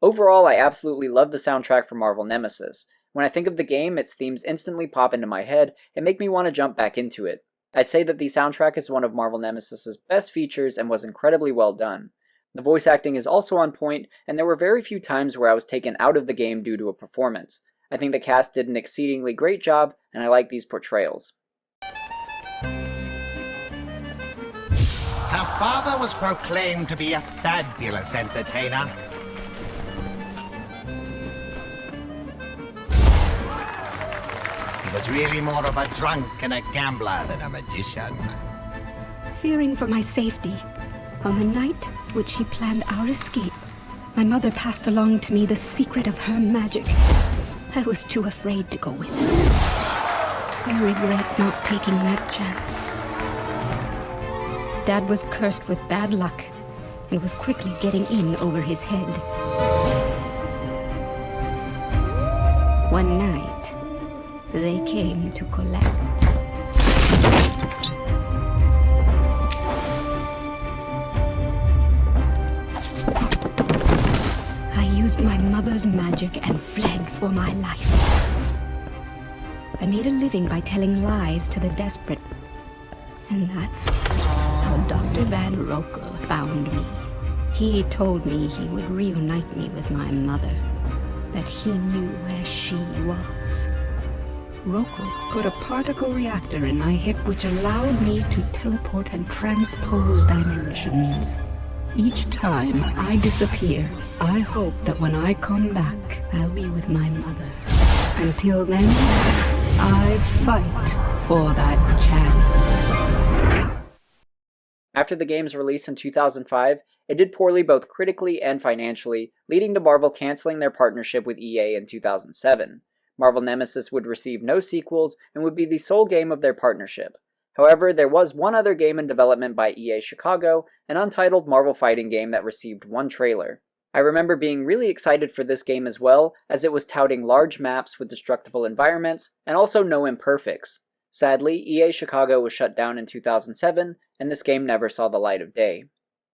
Overall, I absolutely love the soundtrack for Marvel Nemesis. When I think of the game, its themes instantly pop into my head and make me want to jump back into it. I'd say that the soundtrack is one of Marvel Nemesis' best features and was incredibly well done. The voice acting is also on point, and there were very few times where I was taken out of the game due to a performance. I think the cast did an exceedingly great job, and I like these portrayals. Her father was proclaimed to be a fabulous entertainer. He was really more of a drunk and a gambler than a magician. Fearing for my safety, on the night which she planned our escape, my mother passed along to me the secret of her magic. I was too afraid to go with her. I regret not taking that chance. Dad was cursed with bad luck and was quickly getting in over his head. One night, they came to collect. I used my mother's magic and fled for my life. I made a living by telling lies to the desperate. And that's how Dr. Van Rokel found me. He told me he would reunite me with my mother, that he knew where she was. Rokel put a particle reactor in my hip which allowed me to teleport and transpose dimensions. Each time I disappear, I hope that when I come back, I'll be with my mother. Until then, I fight for that chance. After the game's release in 2005, it did poorly both critically and financially, leading to Marvel canceling their partnership with EA in 2007. Marvel Nemesis would receive no sequels and would be the sole game of their partnership. However, there was one other game in development by EA Chicago, an untitled Marvel fighting game that received one trailer. I remember being really excited for this game as well, as it was touting large maps with destructible environments, and also no imperfects. Sadly, EA Chicago was shut down in 2007, and this game never saw the light of day.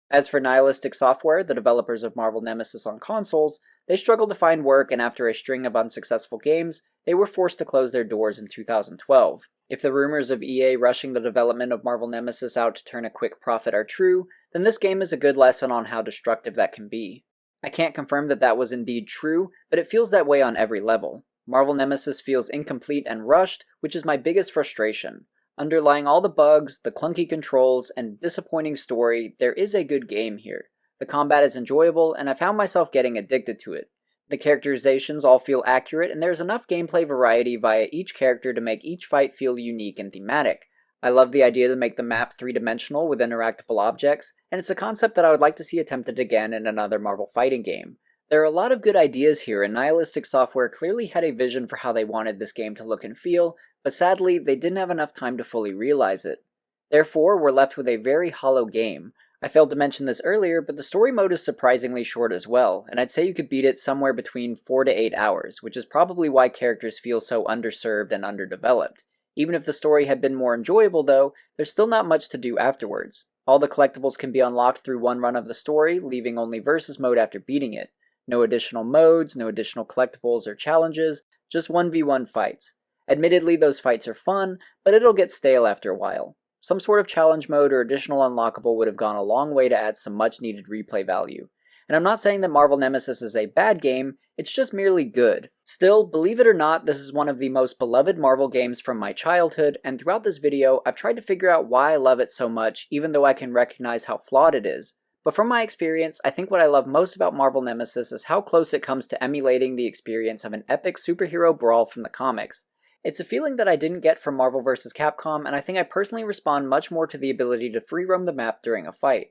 As for Nihilistic Software, the developers of Marvel Nemesis on consoles, they struggled to find work, and after a string of unsuccessful games, they were forced to close their doors in 2012. If the rumors of EA rushing the development of Marvel Nemesis out to turn a quick profit are true, then this game is a good lesson on how destructive that can be. I can't confirm that that was indeed true, but it feels that way on every level. Marvel Nemesis feels incomplete and rushed, which is my biggest frustration. Underlying all the bugs, the clunky controls, and disappointing story, there is a good game here. The combat is enjoyable, and I found myself getting addicted to it. The characterizations all feel accurate, and there's enough gameplay variety via each character to make each fight feel unique and thematic. I love the idea to make the map three-dimensional with interactable objects, and it's a concept that I would like to see attempted again in another Marvel fighting game. There are a lot of good ideas here, and Nihilistic Software clearly had a vision for how they wanted this game to look and feel, but sadly, they didn't have enough time to fully realize it. Therefore, we're left with a very hollow game. I failed to mention this earlier, but the story mode is surprisingly short as well, and I'd say you could beat it somewhere between 4 to 8 hours, which is probably why characters feel so underserved and underdeveloped. Even if the story had been more enjoyable though, there's still not much to do afterwards. All the collectibles can be unlocked through one run of the story, leaving only versus mode after beating it. No additional modes, no additional collectibles or challenges, just 1v1 fights. Admittedly, those fights are fun, but it'll get stale after a while. Some sort of challenge mode or additional unlockable would have gone a long way to add some much needed replay value. And I'm not saying that Marvel Nemesis is a bad game, it's just merely good. Still, believe it or not, this is one of the most beloved Marvel games from my childhood, and throughout this video, I've tried to figure out why I love it so much, even though I can recognize how flawed it is. But from my experience, I think what I love most about Marvel Nemesis is how close it comes to emulating the experience of an epic superhero brawl from the comics. It's a feeling that I didn't get from Marvel vs. Capcom, and I think I personally respond much more to the ability to free roam the map during a fight.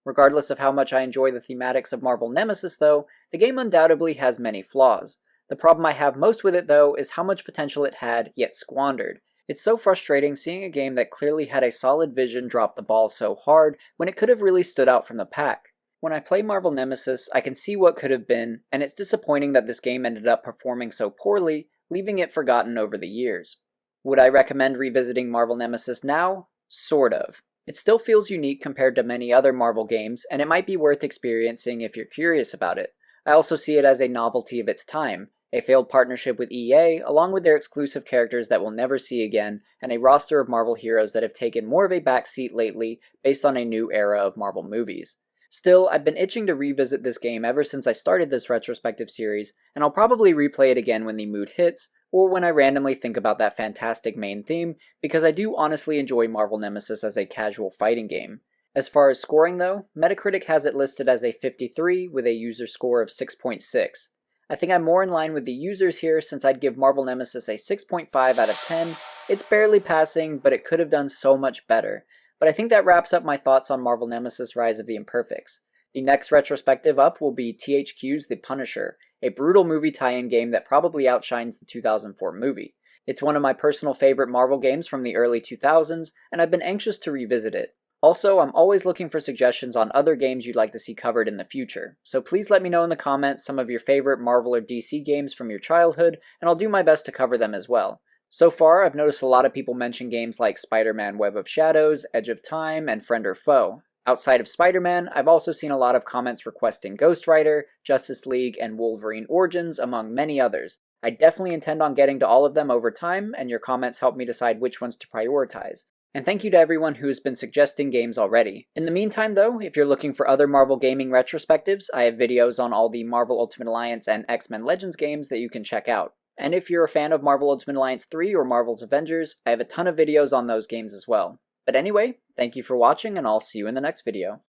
Regardless of how much I enjoy the thematics of Marvel Nemesis though, the game undoubtedly has many flaws. The problem I have most with it though is how much potential it had, yet squandered. It's so frustrating seeing a game that clearly had a solid vision drop the ball so hard when it could have really stood out from the pack. When I play Marvel Nemesis, I can see what could have been, and it's disappointing that this game ended up performing so poorly, leaving it forgotten over the years. Would I recommend revisiting Marvel Nemesis now? Sort of. It still feels unique compared to many other Marvel games, and it might be worth experiencing if you're curious about it. I also see it as a novelty of its time, a failed partnership with EA, along with their exclusive characters that we'll never see again, and a roster of Marvel heroes that have taken more of a backseat lately based on a new era of Marvel movies. Still, I've been itching to revisit this game ever since I started this retrospective series, and I'll probably replay it again when the mood hits, or when I randomly think about that fantastic main theme, because I do honestly enjoy Marvel Nemesis as a casual fighting game. As far as scoring though, Metacritic has it listed as a 53 with a user score of 6.6. I think I'm more in line with the users here since I'd give Marvel Nemesis a 6.5 out of 10. It's barely passing, but it could have done so much better. But I think that wraps up my thoughts on Marvel Nemesis Rise of the Imperfects. The next retrospective up will be THQ's The Punisher, a brutal movie tie-in game that probably outshines the 2004 movie. It's one of my personal favorite Marvel games from the early 2000s, and I've been anxious to revisit it. Also, I'm always looking for suggestions on other games you'd like to see covered in the future, so please let me know in the comments some of your favorite Marvel or DC games from your childhood, and I'll do my best to cover them as well. So far, I've noticed a lot of people mention games like Spider-Man Web of Shadows, Edge of Time, and Friend or Foe. Outside of Spider-Man, I've also seen a lot of comments requesting Ghost Rider, Justice League, and Wolverine Origins, among many others. I definitely intend on getting to all of them over time, and your comments help me decide which ones to prioritize. And thank you to everyone who has been suggesting games already. In the meantime though, if you're looking for other Marvel gaming retrospectives, I have videos on all the Marvel Ultimate Alliance and X-Men Legends games that you can check out. And if you're a fan of Marvel Ultimate Alliance 3 or Marvel's Avengers, I have a ton of videos on those games as well. But anyway, thank you for watching, and I'll see you in the next video.